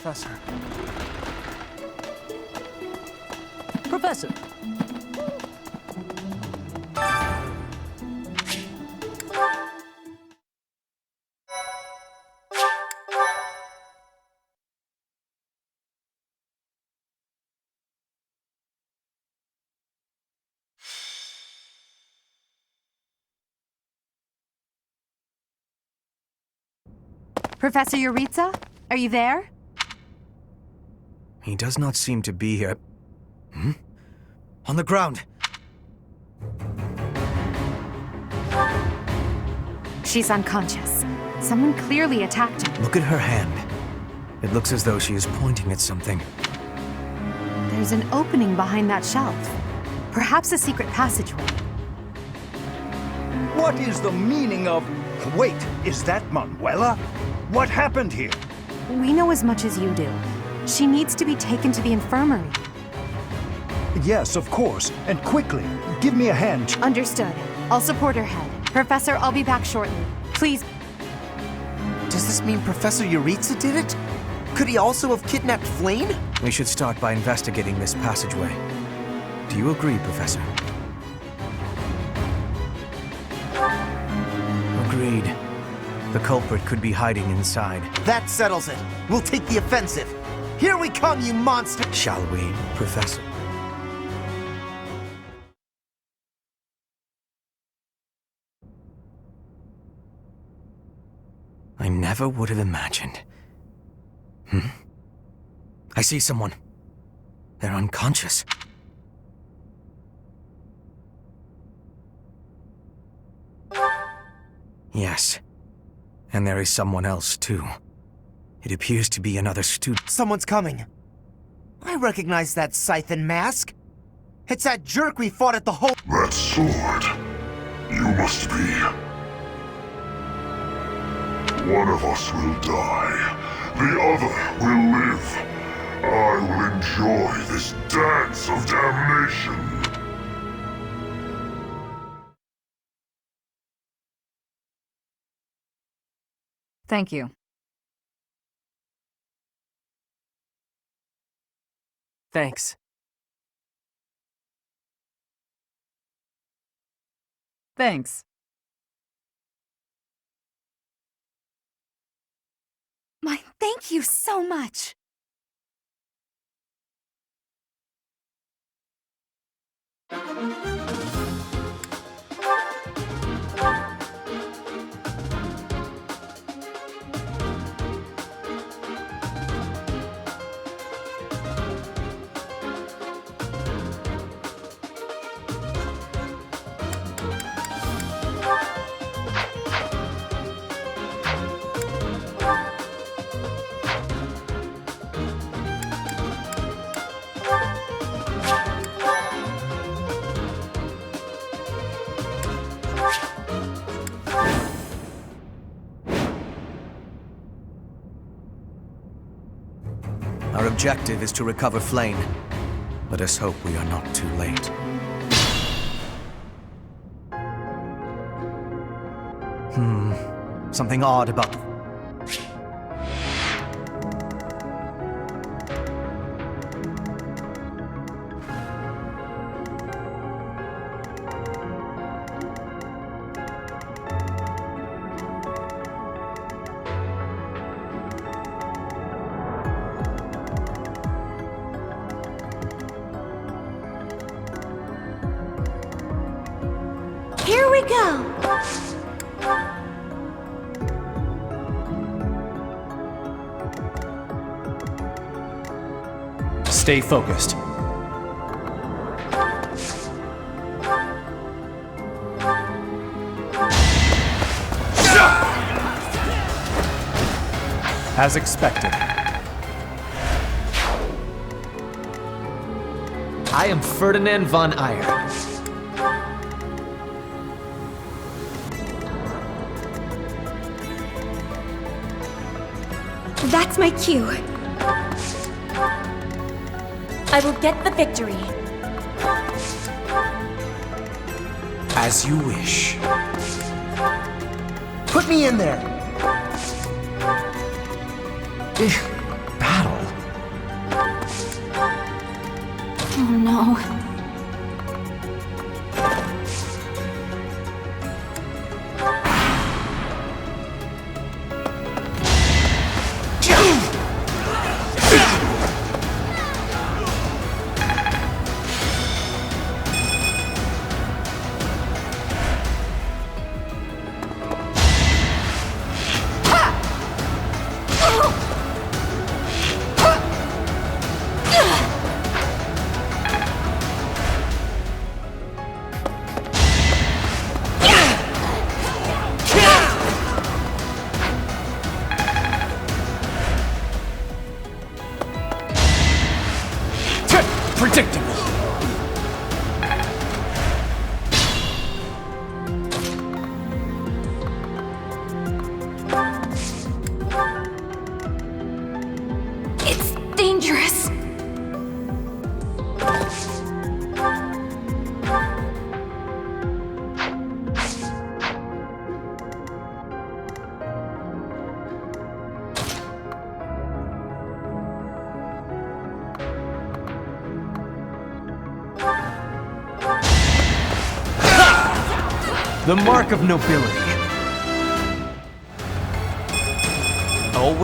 Professor. Professor! Professor Yuritsa? Are you there? He does not seem to be here. Hmm? On the ground! She's unconscious. Someone clearly attacked her. Look at her hand. It looks as though she is pointing at something. There's an opening behind that shelf. Perhaps a secret passageway. What is the meaning of... Wait, is that Manuela? What happened here? We know as much as you do. She needs to be taken to the infirmary. Yes, of course. And quickly. Give me a hand. Understood. I'll support her head. Professor, I'll be back shortly. Please. Does this mean Professor Yuritsa did it? Could he also have kidnapped Flayn? We should start by investigating this passageway. Do you agree, Professor? Agreed. The culprit could be hiding inside. That settles it. We'll take the offensive. Here we come, you monster! Shall we, Professor? I never would have imagined. I see someone. They're unconscious. Yes. And there is someone else, too. It appears to be another student. Someone's coming. I recognize that Scythen mask. It's that jerk we fought at the hole. That sword. You must be. One of us will die. The other will live. I will enjoy this dance of damnation. Thank you. Thanks. Thanks. My, thank you so much. Our objective is to recover Flayn. Let us hope we are not too late. Something odd about the... Here we go! Stay focused. As expected. I am Ferdinand von Eyre. That's my cue. I will get the victory. As you wish. Put me in there! Battle. Oh no. Predictable. It's dangerous. The mark of nobility. Oh.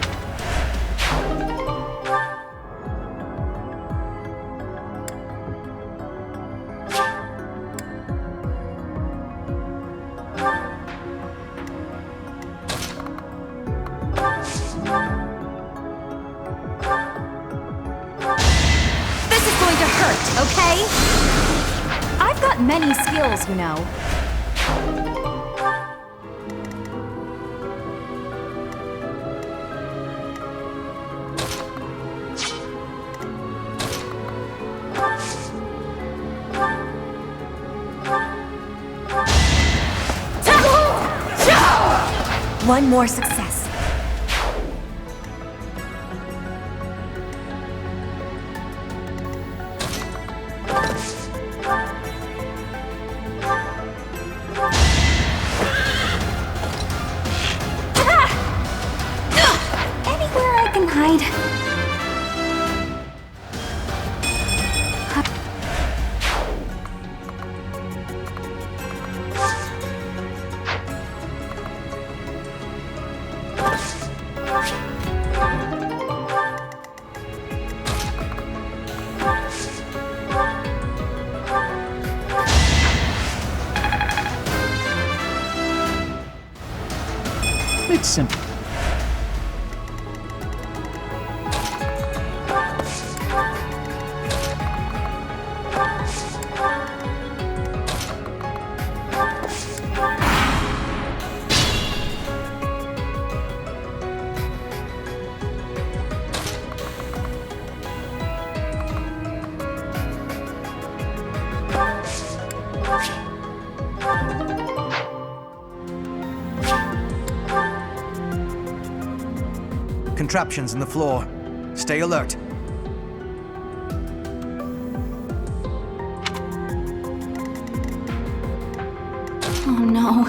This is going to hurt, okay? I've got many skills, you know. One more success. Anywhere I can hide. It's simple. Contraptions in the floor. Stay alert. Oh no.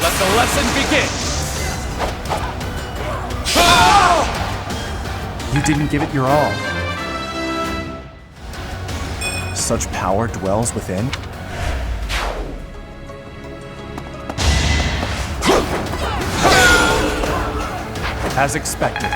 Let the lesson begin! You didn't give it your all. Such power dwells within? As expected.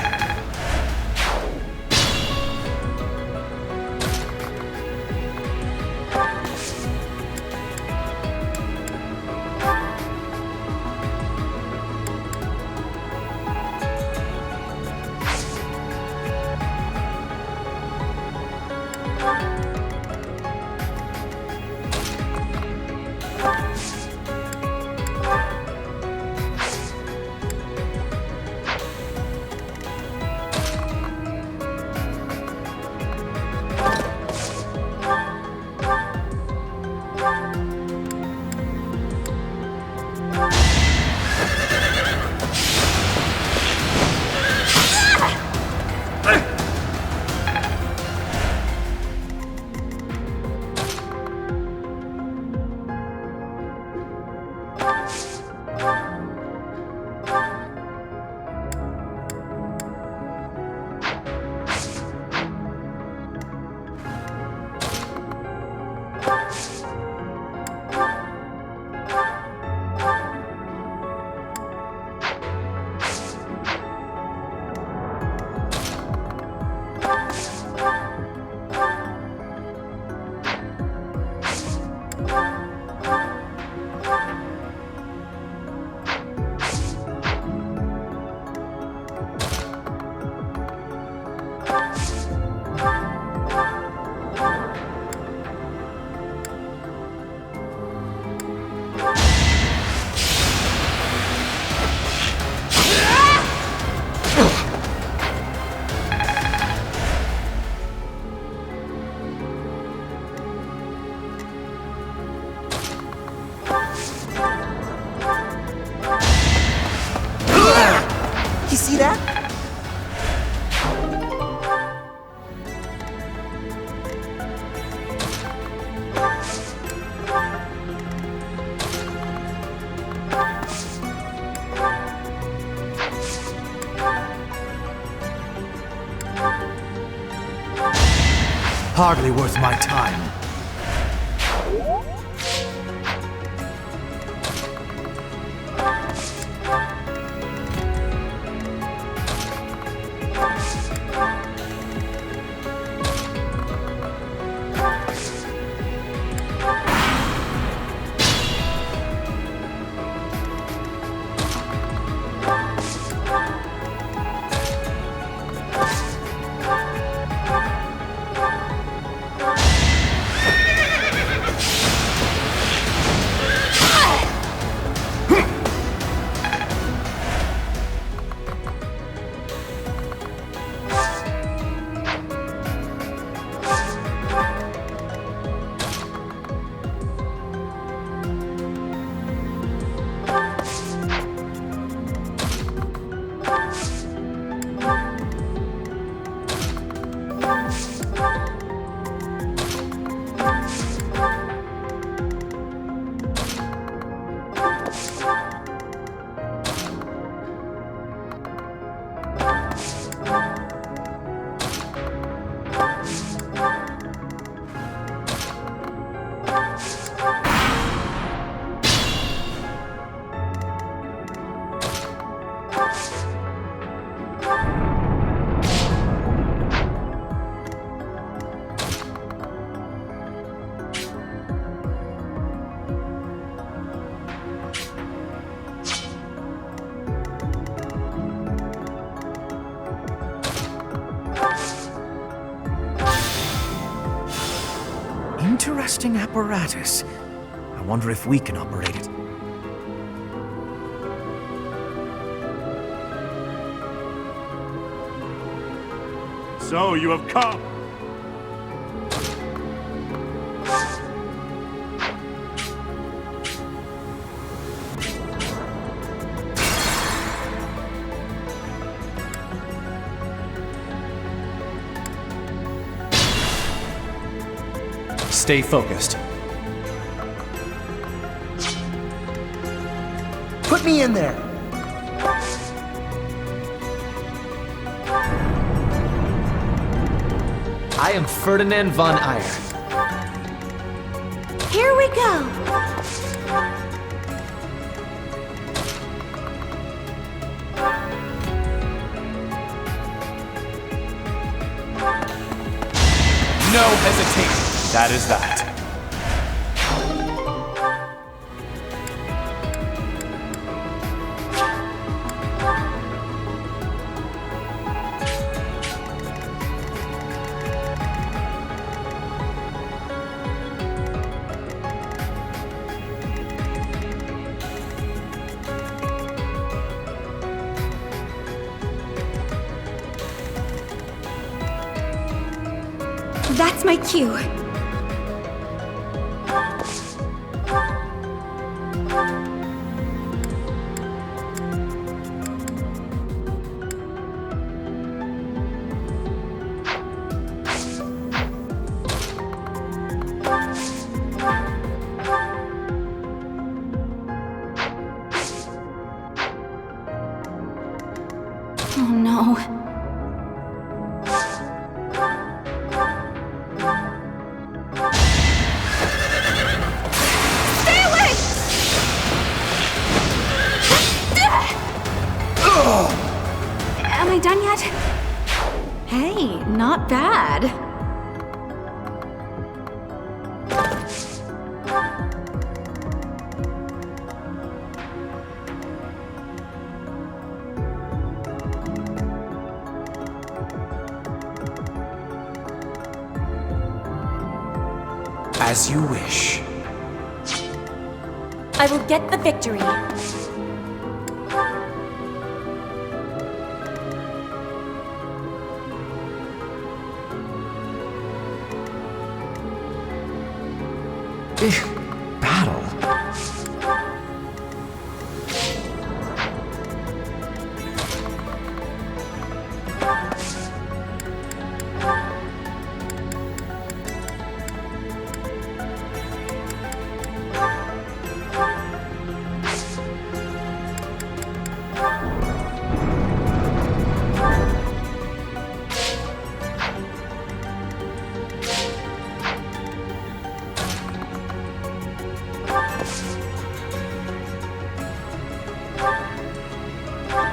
You see that? Hardly worth my time. Interesting apparatus. I wonder if we can operate it. So you have come. Stay focused. Put me in there. I am Ferdinand von Eyre. Here we go! No hesitation. That is that. That's my cue. Oh no. Am I done yet? Hey, not bad. As you wish. I will get the victory. Battle.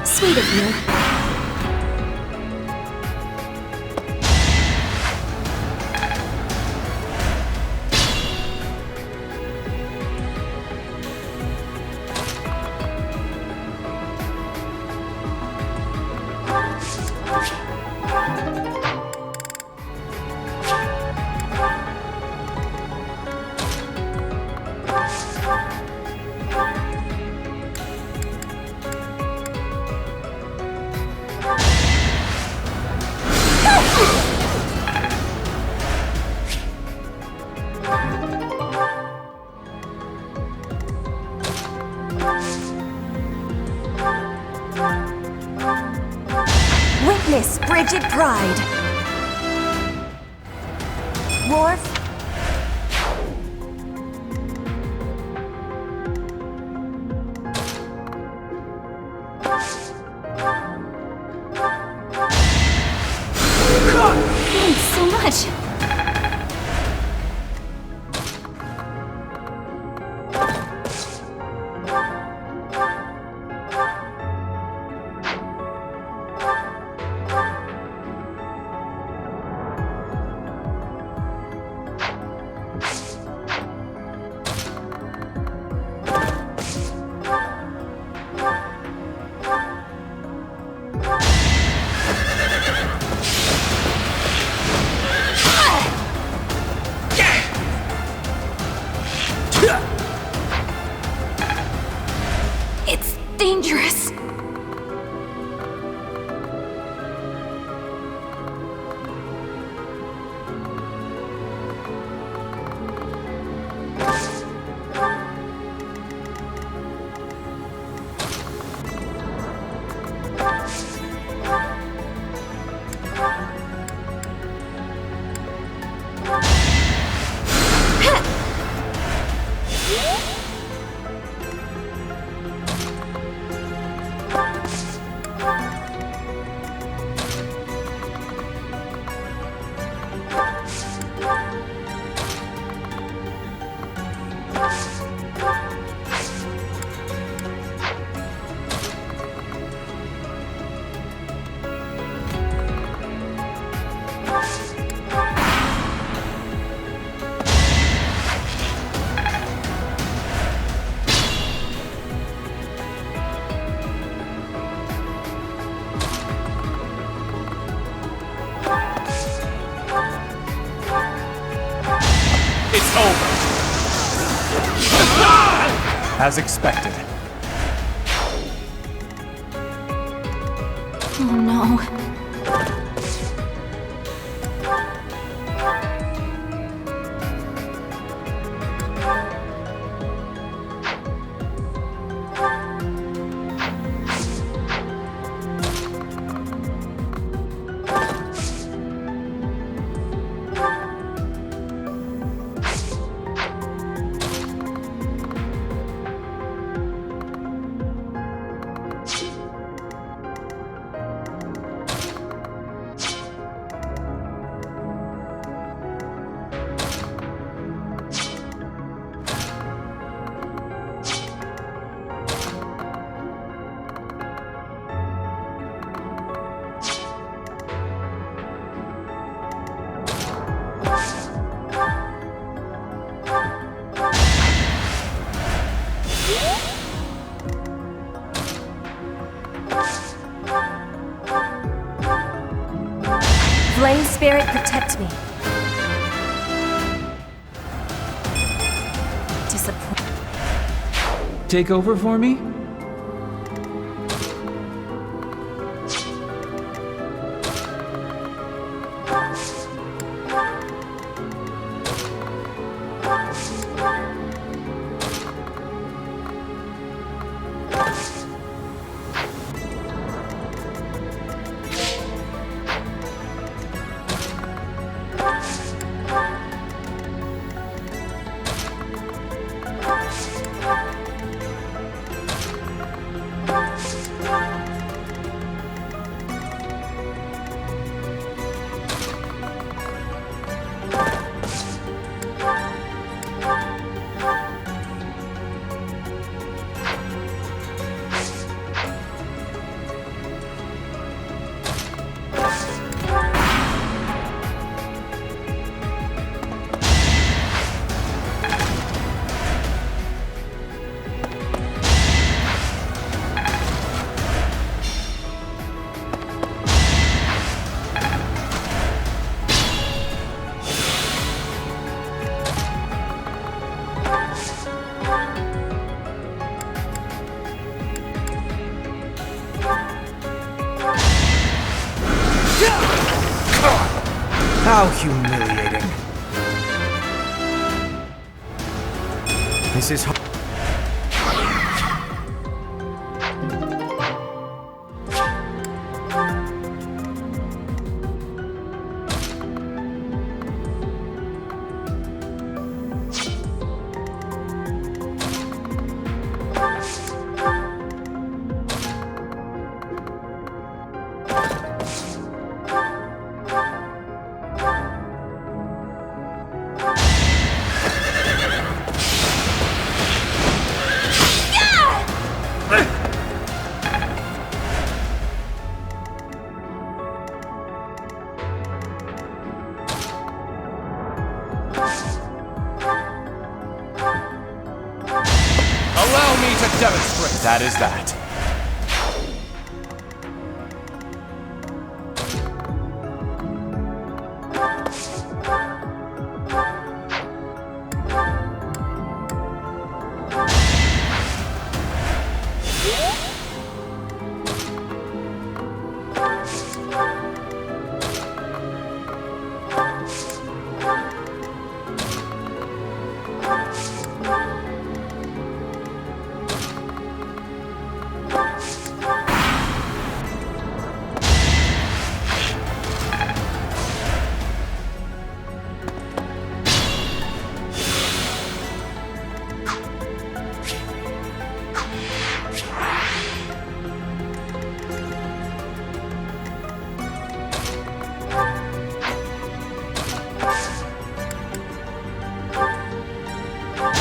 Sweet of you. Witness frigid pride. Worf. Thanks so much. It's dangerous. It's over. As expected. Oh no. Flame Spirit, protect me. Disappoint. Take over for me? How humiliating. This is Allow me to demonstrate. That is that.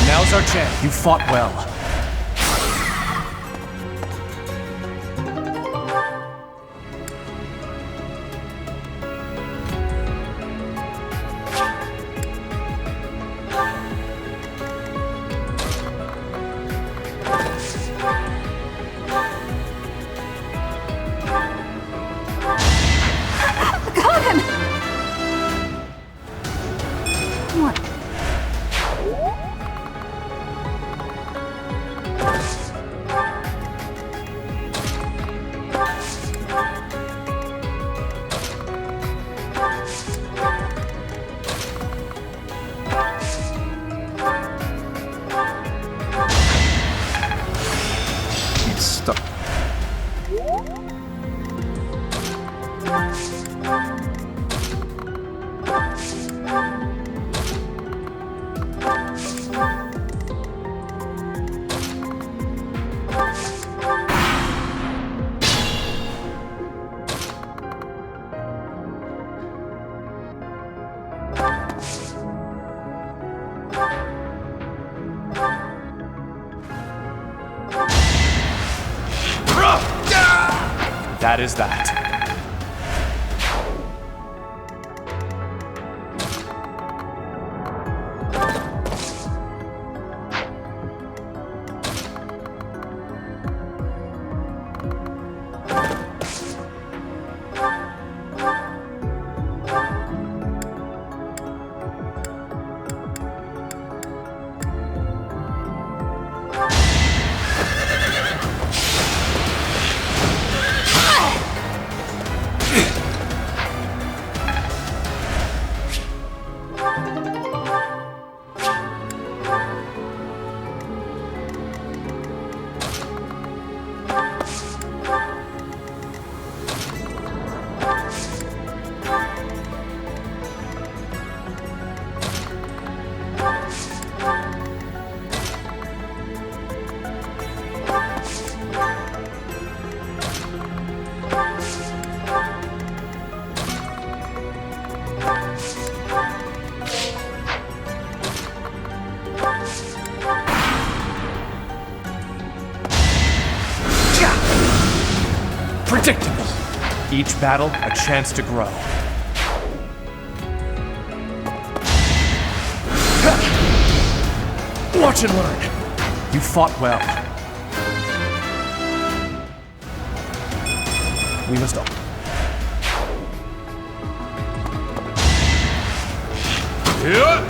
Now's our chance. You fought well. Got him! What? That is that. Predictable. Each battle, a chance to grow. Watch and learn. You fought well. We must all. Yeah.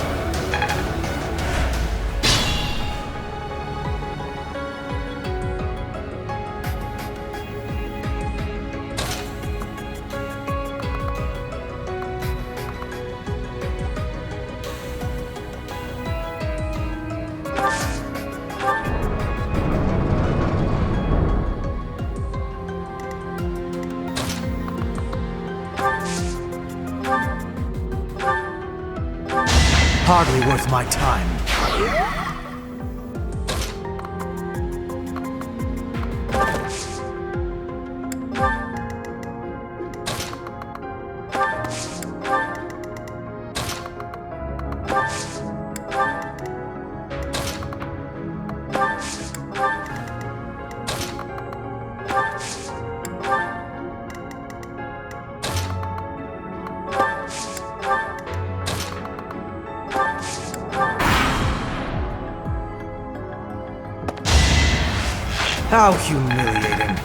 Hardly worth my time. How humiliating.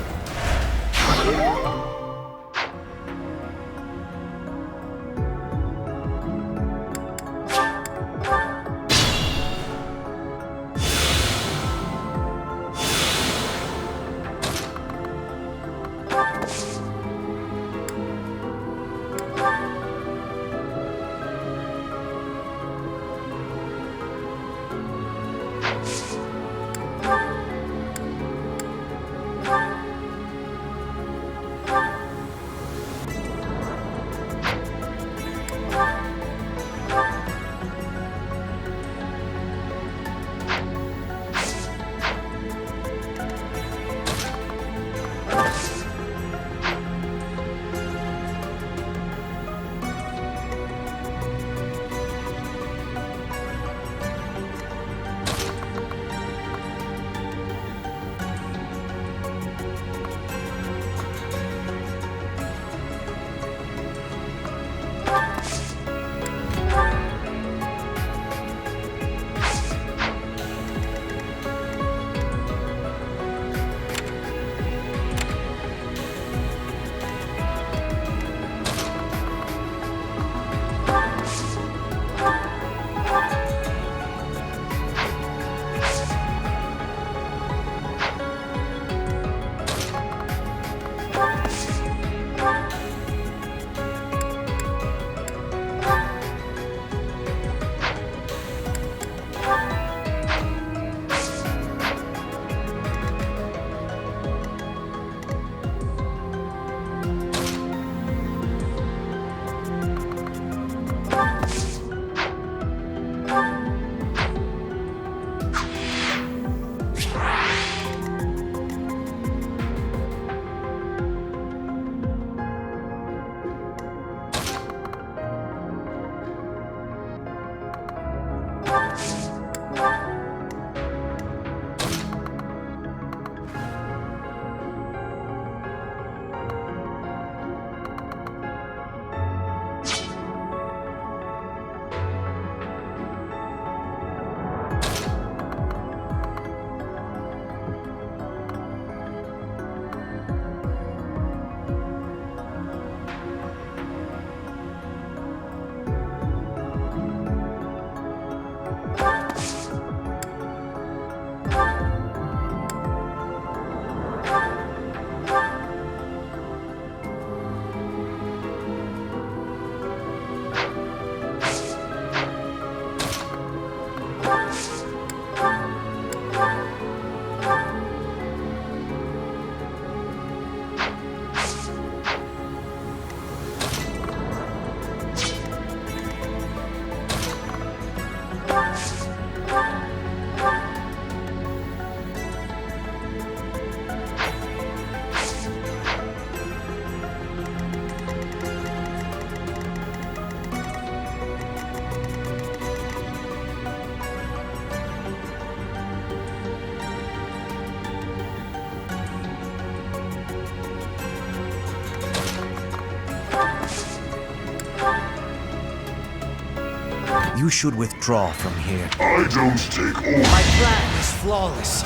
You should withdraw from here. I don't take orders. My plan is flawless.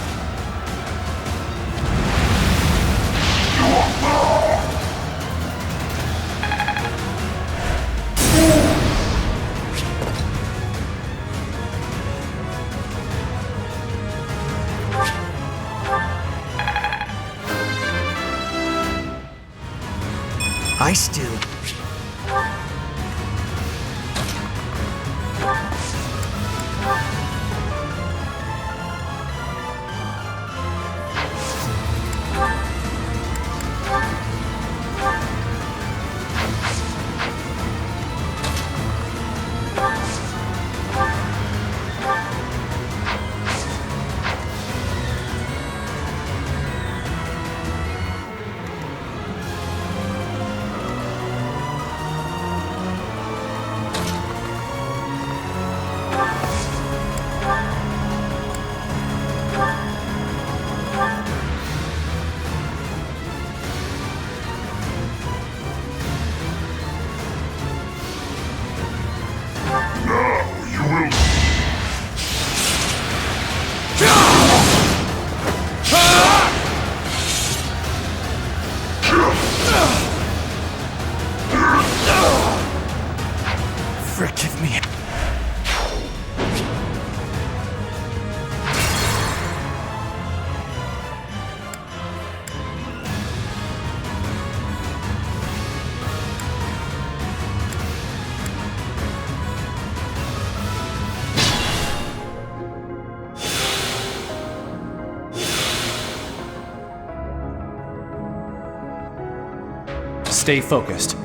I still... Forgive me. Stay focused.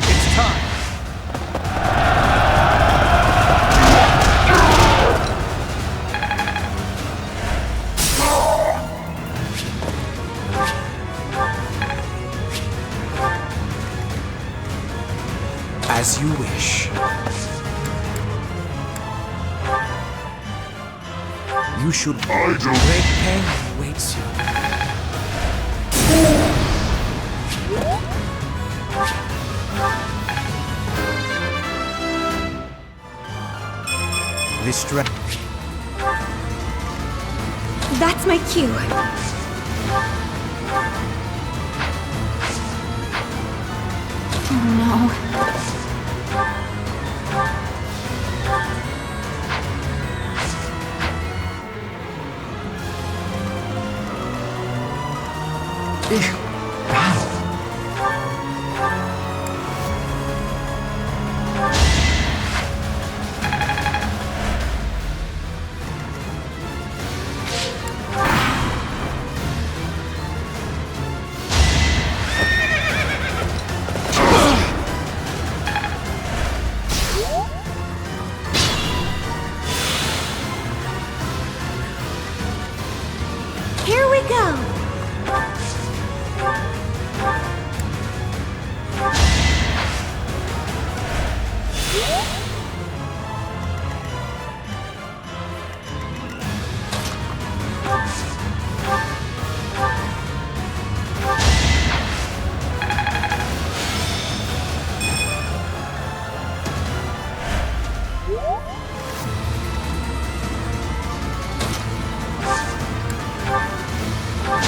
It's time. As you wish. You should... I don't... Great pain awaits you. This strength... That's my cue. Oh no. Here we go!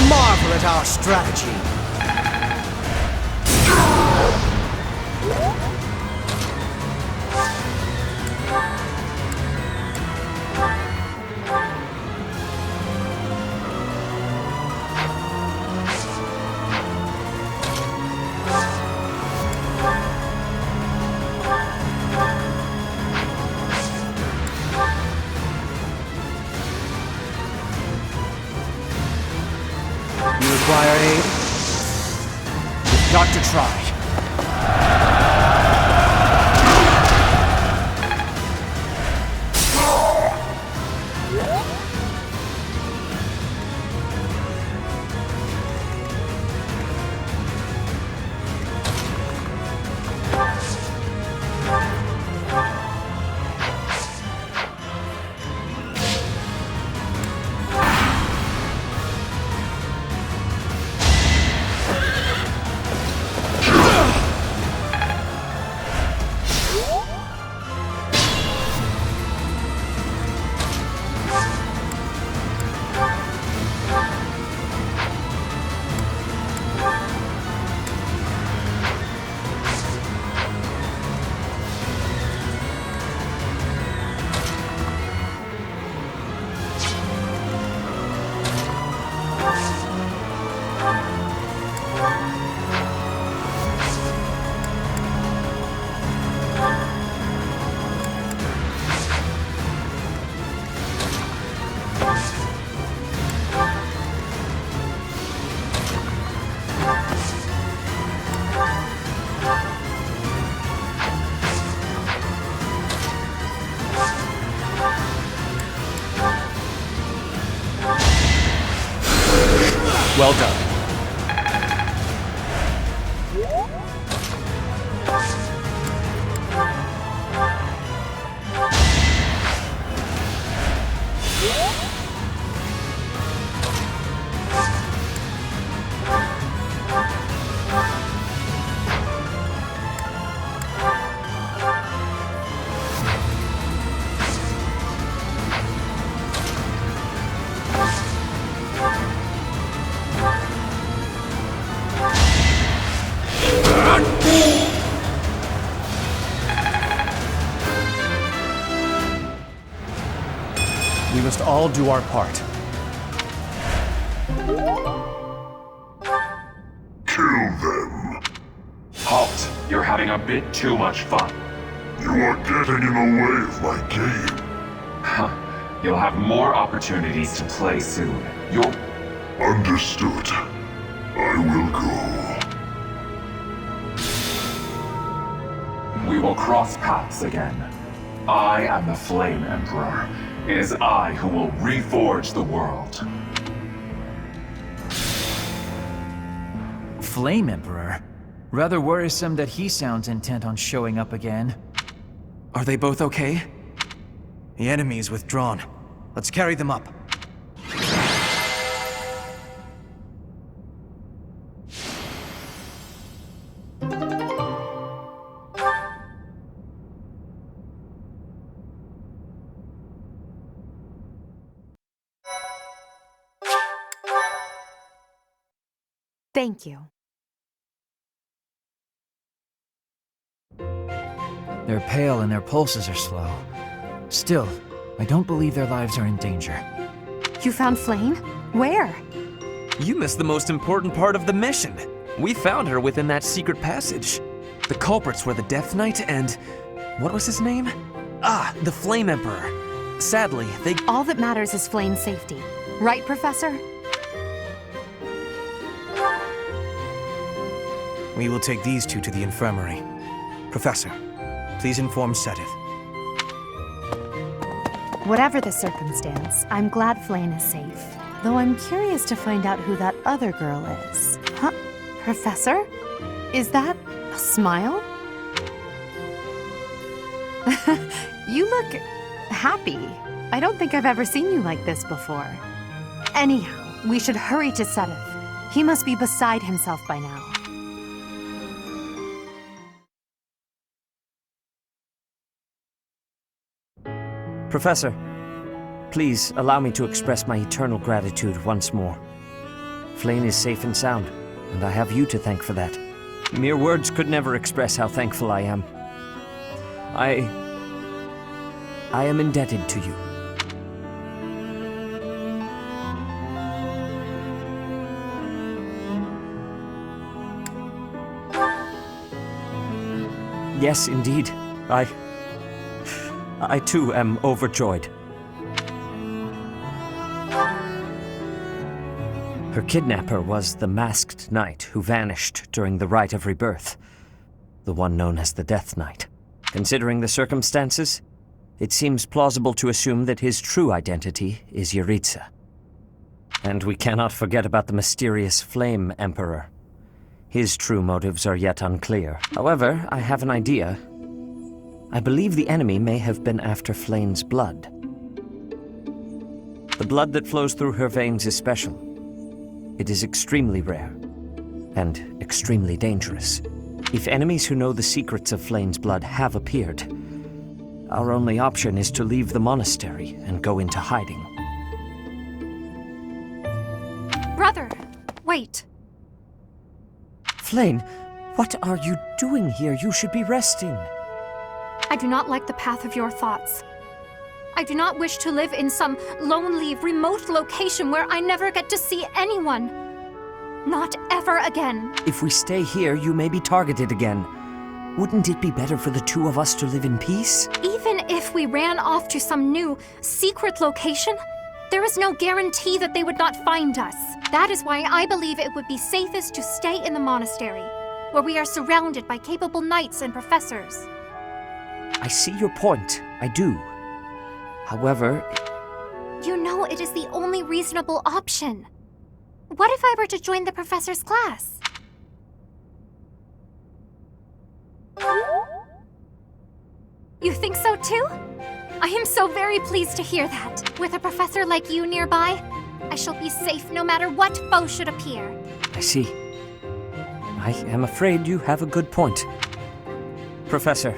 Marvel at our strategy. You require aid? You've got to try. Well done. We must all do our part. Kill them. Halt! You're having a bit too much fun. You are getting in the way of my game. Huh. You'll have more opportunities to play soon. You'll... Understood. I will go. We will cross paths again. I am the Flame Emperor. It is I who will reforge the world. Flame Emperor? Rather worrisome that he sounds intent on showing up again. Are they both okay? The enemy is withdrawn. Let's carry them up. Thank you. They're pale and their pulses are slow. Still, I don't believe their lives are in danger. You found Flame? Where? You missed the most important part of the mission. We found her within that secret passage. The culprits were the Death Knight and... what was his name? Ah, the Flame Emperor. Sadly, they... All that matters is Flame's safety. Right, Professor? We will take these two to the infirmary. Professor, please inform Seteth. Whatever the circumstance, I'm glad Flame is safe. Though I'm curious to find out who that other girl is. Huh? Professor? Is that a smile? You look happy. I don't think I've ever seen you like this before. Anyhow, we should hurry to Seteth. He must be beside himself by now. Professor, please allow me to express my eternal gratitude once more. Flame is safe and sound, and I have you to thank for that. Mere words could never express how thankful I am. I am indebted to you. Yes, indeed. I too am overjoyed. Her kidnapper was the masked knight who vanished during the Rite of Rebirth, the one known as the Death Knight. Considering the circumstances, it seems plausible to assume that his true identity is Yaritza. And we cannot forget about the mysterious Flame Emperor. His true motives are yet unclear. However, I have an idea. I believe the enemy may have been after Flame's blood. The blood that flows through her veins is special. It is extremely rare, and extremely dangerous. If enemies who know the secrets of Flame's blood have appeared, our only option is to leave the monastery and go into hiding. Brother, wait. Flame, what are you doing here? You should be resting. I do not like the path of your thoughts. I do not wish to live in some lonely, remote location where I never get to see anyone. Not ever again. If we stay here, you may be targeted again. Wouldn't it be better for the two of us to live in peace? Even if we ran off to some new, secret location, there is no guarantee that they would not find us. That is why I believe it would be safest to stay in the monastery, where we are surrounded by capable knights and professors. I see your point. I do. However... You know it is the only reasonable option. What if I were to join the professor's class? You think so too? I am so very pleased to hear that. With a professor like you nearby, I shall be safe no matter what foe should appear. I see. I am afraid you have a good point. Professor,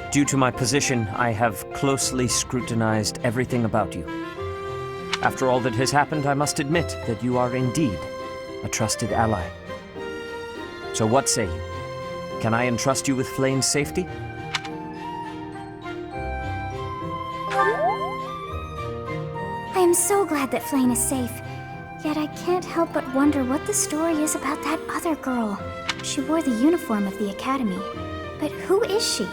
due to my position, I have closely scrutinized everything about you. After all that has happened, I must admit that you are indeed a trusted ally. So what say you? Can I entrust you with Flayn's safety? I am so glad that Flayn is safe. Yet I can't help but wonder what the story is about that other girl. She wore the uniform of the academy. But who is she?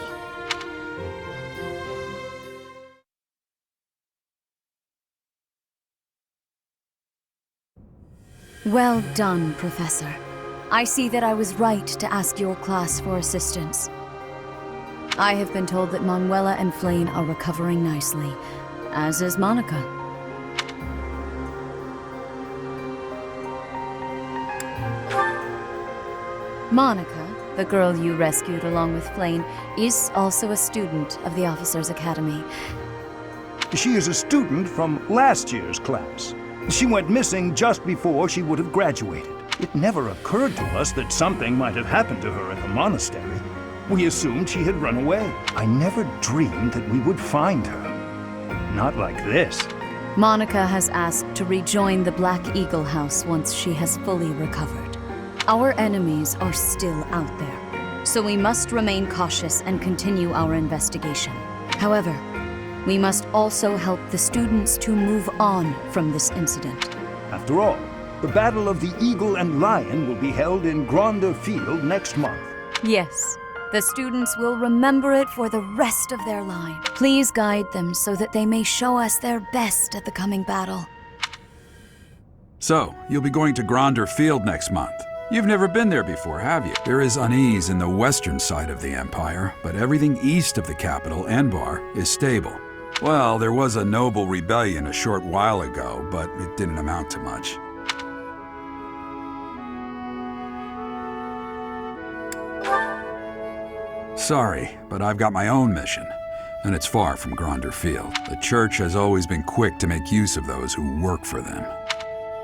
Well done, Professor. I see that I was right to ask your class for assistance. I have been told that Manuela and Flayn are recovering nicely, as is Monica. Monica, the girl you rescued along with Flayn, is also a student of the Officers' Academy. She is a student from last year's class. She went missing just before she would have graduated. It never occurred to us that something might have happened to her at the monastery. We assumed she had run away. I never dreamed that we would find her. Not like this. Monica has asked to rejoin the Black Eagle House once she has fully recovered. Our enemies are still out there, so we must remain cautious and continue our investigation. However, we must also help the students to move on from this incident. After all, the Battle of the Eagle and Lion will be held in Gronder Field next month. Yes, the students will remember it for the rest of their lives. Please guide them so that they may show us their best at the coming battle. So, you'll be going to Gronder Field next month. You've never been there before, have you? There is unease in the western side of the Empire, but everything east of the capital, Enbar, is stable. Well, there was a noble rebellion a short while ago, but it didn't amount to much. Sorry, but I've got my own mission, and it's far from Gronder Field. The Church has always been quick to make use of those who work for them.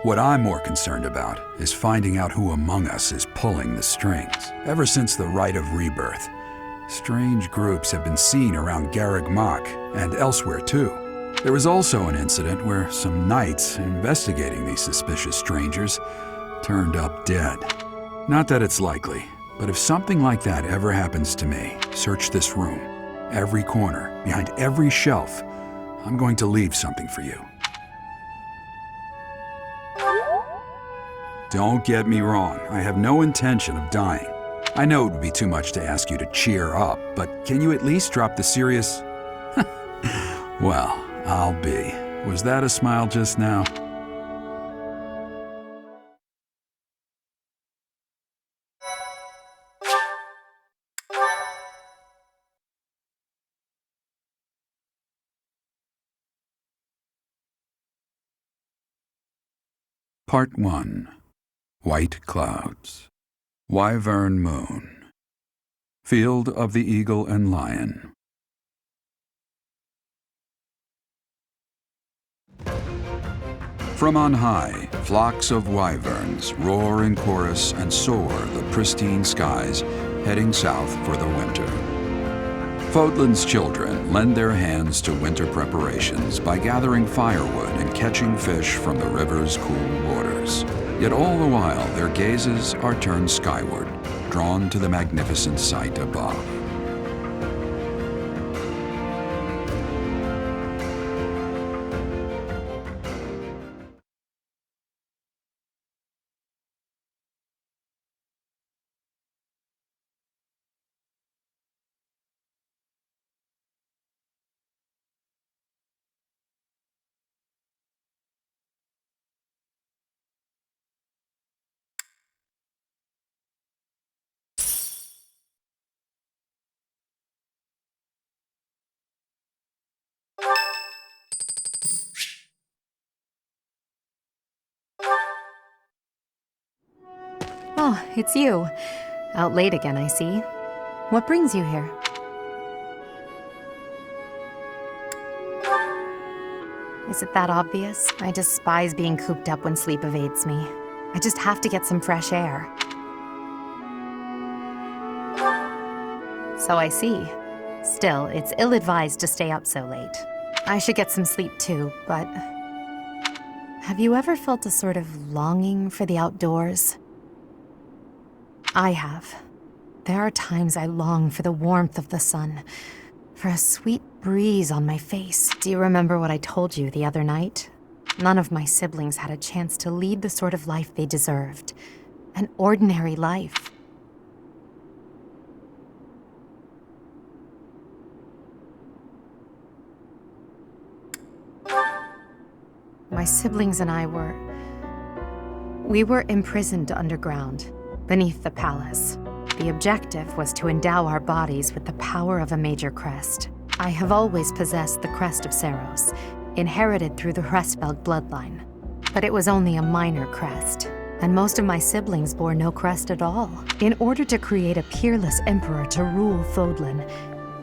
What I'm more concerned about is finding out who among us is pulling the strings. Ever since the Rite of Rebirth, strange groups have been seen around Garreg Mach and elsewhere too. There was also an incident where some knights investigating these suspicious strangers turned up dead. Not that it's likely, but if something like that ever happens to me, search this room, every corner, behind every shelf. I'm going to leave something for you. Don't get me wrong, I have no intention of dying. I know it would be too much to ask you to cheer up, but can you at least drop the serious... Well, I'll be. Was that a smile just now? Part 1. White Clouds. Wyvern Moon. Field of the Eagle and Lion. From on high, flocks of wyverns roar in chorus and soar the pristine skies, heading south for the winter. Fodlan's children lend their hands to winter preparations by gathering firewood and catching fish from the river's cool waters. Yet all the while their gazes are turned skyward, drawn to the magnificent sight above. Oh, it's you. Out late again, I see. What brings you here? Is it that obvious? I despise being cooped up when sleep evades me. I just have to get some fresh air. So I see. Still, it's ill-advised to stay up so late. I should get some sleep too, but... Have you ever felt a sort of longing for the outdoors? I have. There are times I long for the warmth of the sun, for a sweet breeze on my face. Do you remember what I told you the other night? None of my siblings had a chance to lead the sort of life they deserved. An ordinary life. My siblings and I were imprisoned underground, beneath the palace. The objective was to endow our bodies with the power of a major crest. I have always possessed the crest of Saros, inherited through the Hresvelg bloodline. But it was only a minor crest, and most of my siblings bore no crest at all. In order to create a peerless emperor to rule Thodlin,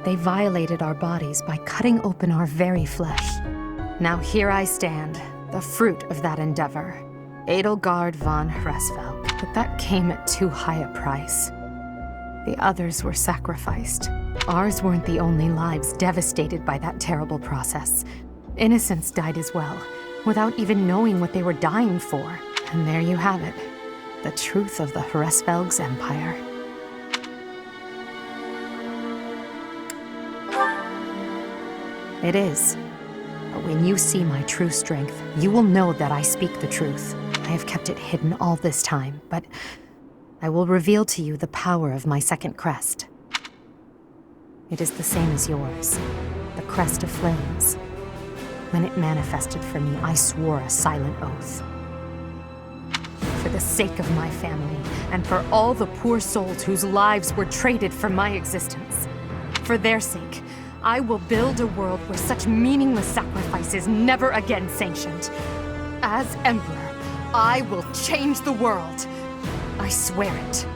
they violated our bodies by cutting open our very flesh. Now here I stand, the fruit of that endeavor. Edelgard von Hresvelg. But that came at too high a price. The others were sacrificed. Ours weren't the only lives devastated by that terrible process. Innocents died as well, without even knowing what they were dying for. And there you have it. The truth of the Hresvelg's empire. It is. But when you see my true strength, you will know that I speak the truth. I have kept it hidden all this time, but I will reveal to you the power of my second crest. It is the same as yours, the crest of flames. When it manifested for me, I swore a silent oath. For the sake of my family, and for all the poor souls whose lives were traded for my existence. For their sake, I will build a world where such meaningless sacrifice is never again sanctioned. As Emperor, I will change the world. I swear it.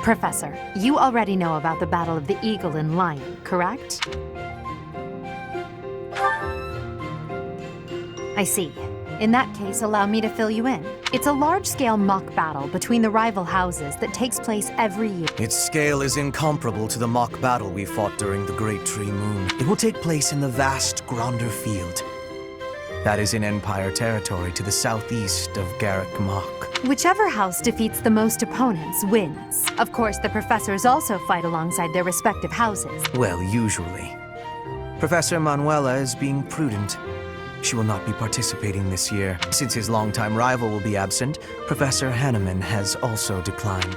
Professor, you already know about the Battle of the Eagle and Lion, correct? I see. In that case, allow me to fill you in. It's a large-scale mock battle between the rival houses that takes place every year. Its scale is incomparable to the mock battle we fought during the Great Tree Moon. It will take place in the vast Gronder Field. That is in Empire territory to the southeast of Garrick Mach. Whichever house defeats the most opponents wins. Of course, the professors also fight alongside their respective houses. Well, usually. Professor Manuela is being prudent. She will not be participating this year. Since his longtime rival will be absent, Professor Hanneman has also declined.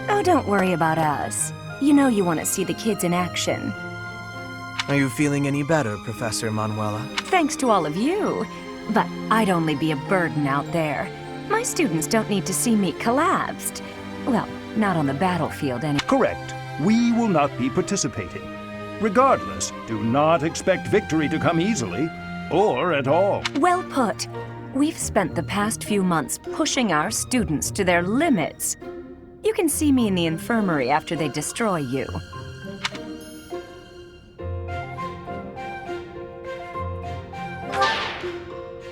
Oh, don't worry about us. You know you want to see the kids in action. Are you feeling any better, Professor Manuela? Thanks to all of you. But I'd only be a burden out there. My students don't need to see me collapsed. Well, not on the battlefield any- Correct. We will not be participating. Regardless, do not expect victory to come easily, or at all. Well put. We've spent the past few months pushing our students to their limits. You can see me in the infirmary after they destroy you.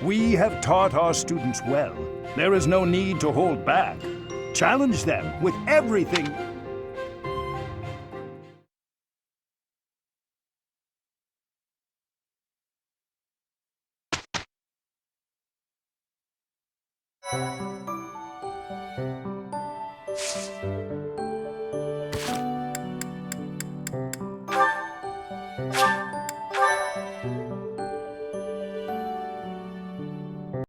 We have taught our students well. There is no need to hold back. Challenge them with everything.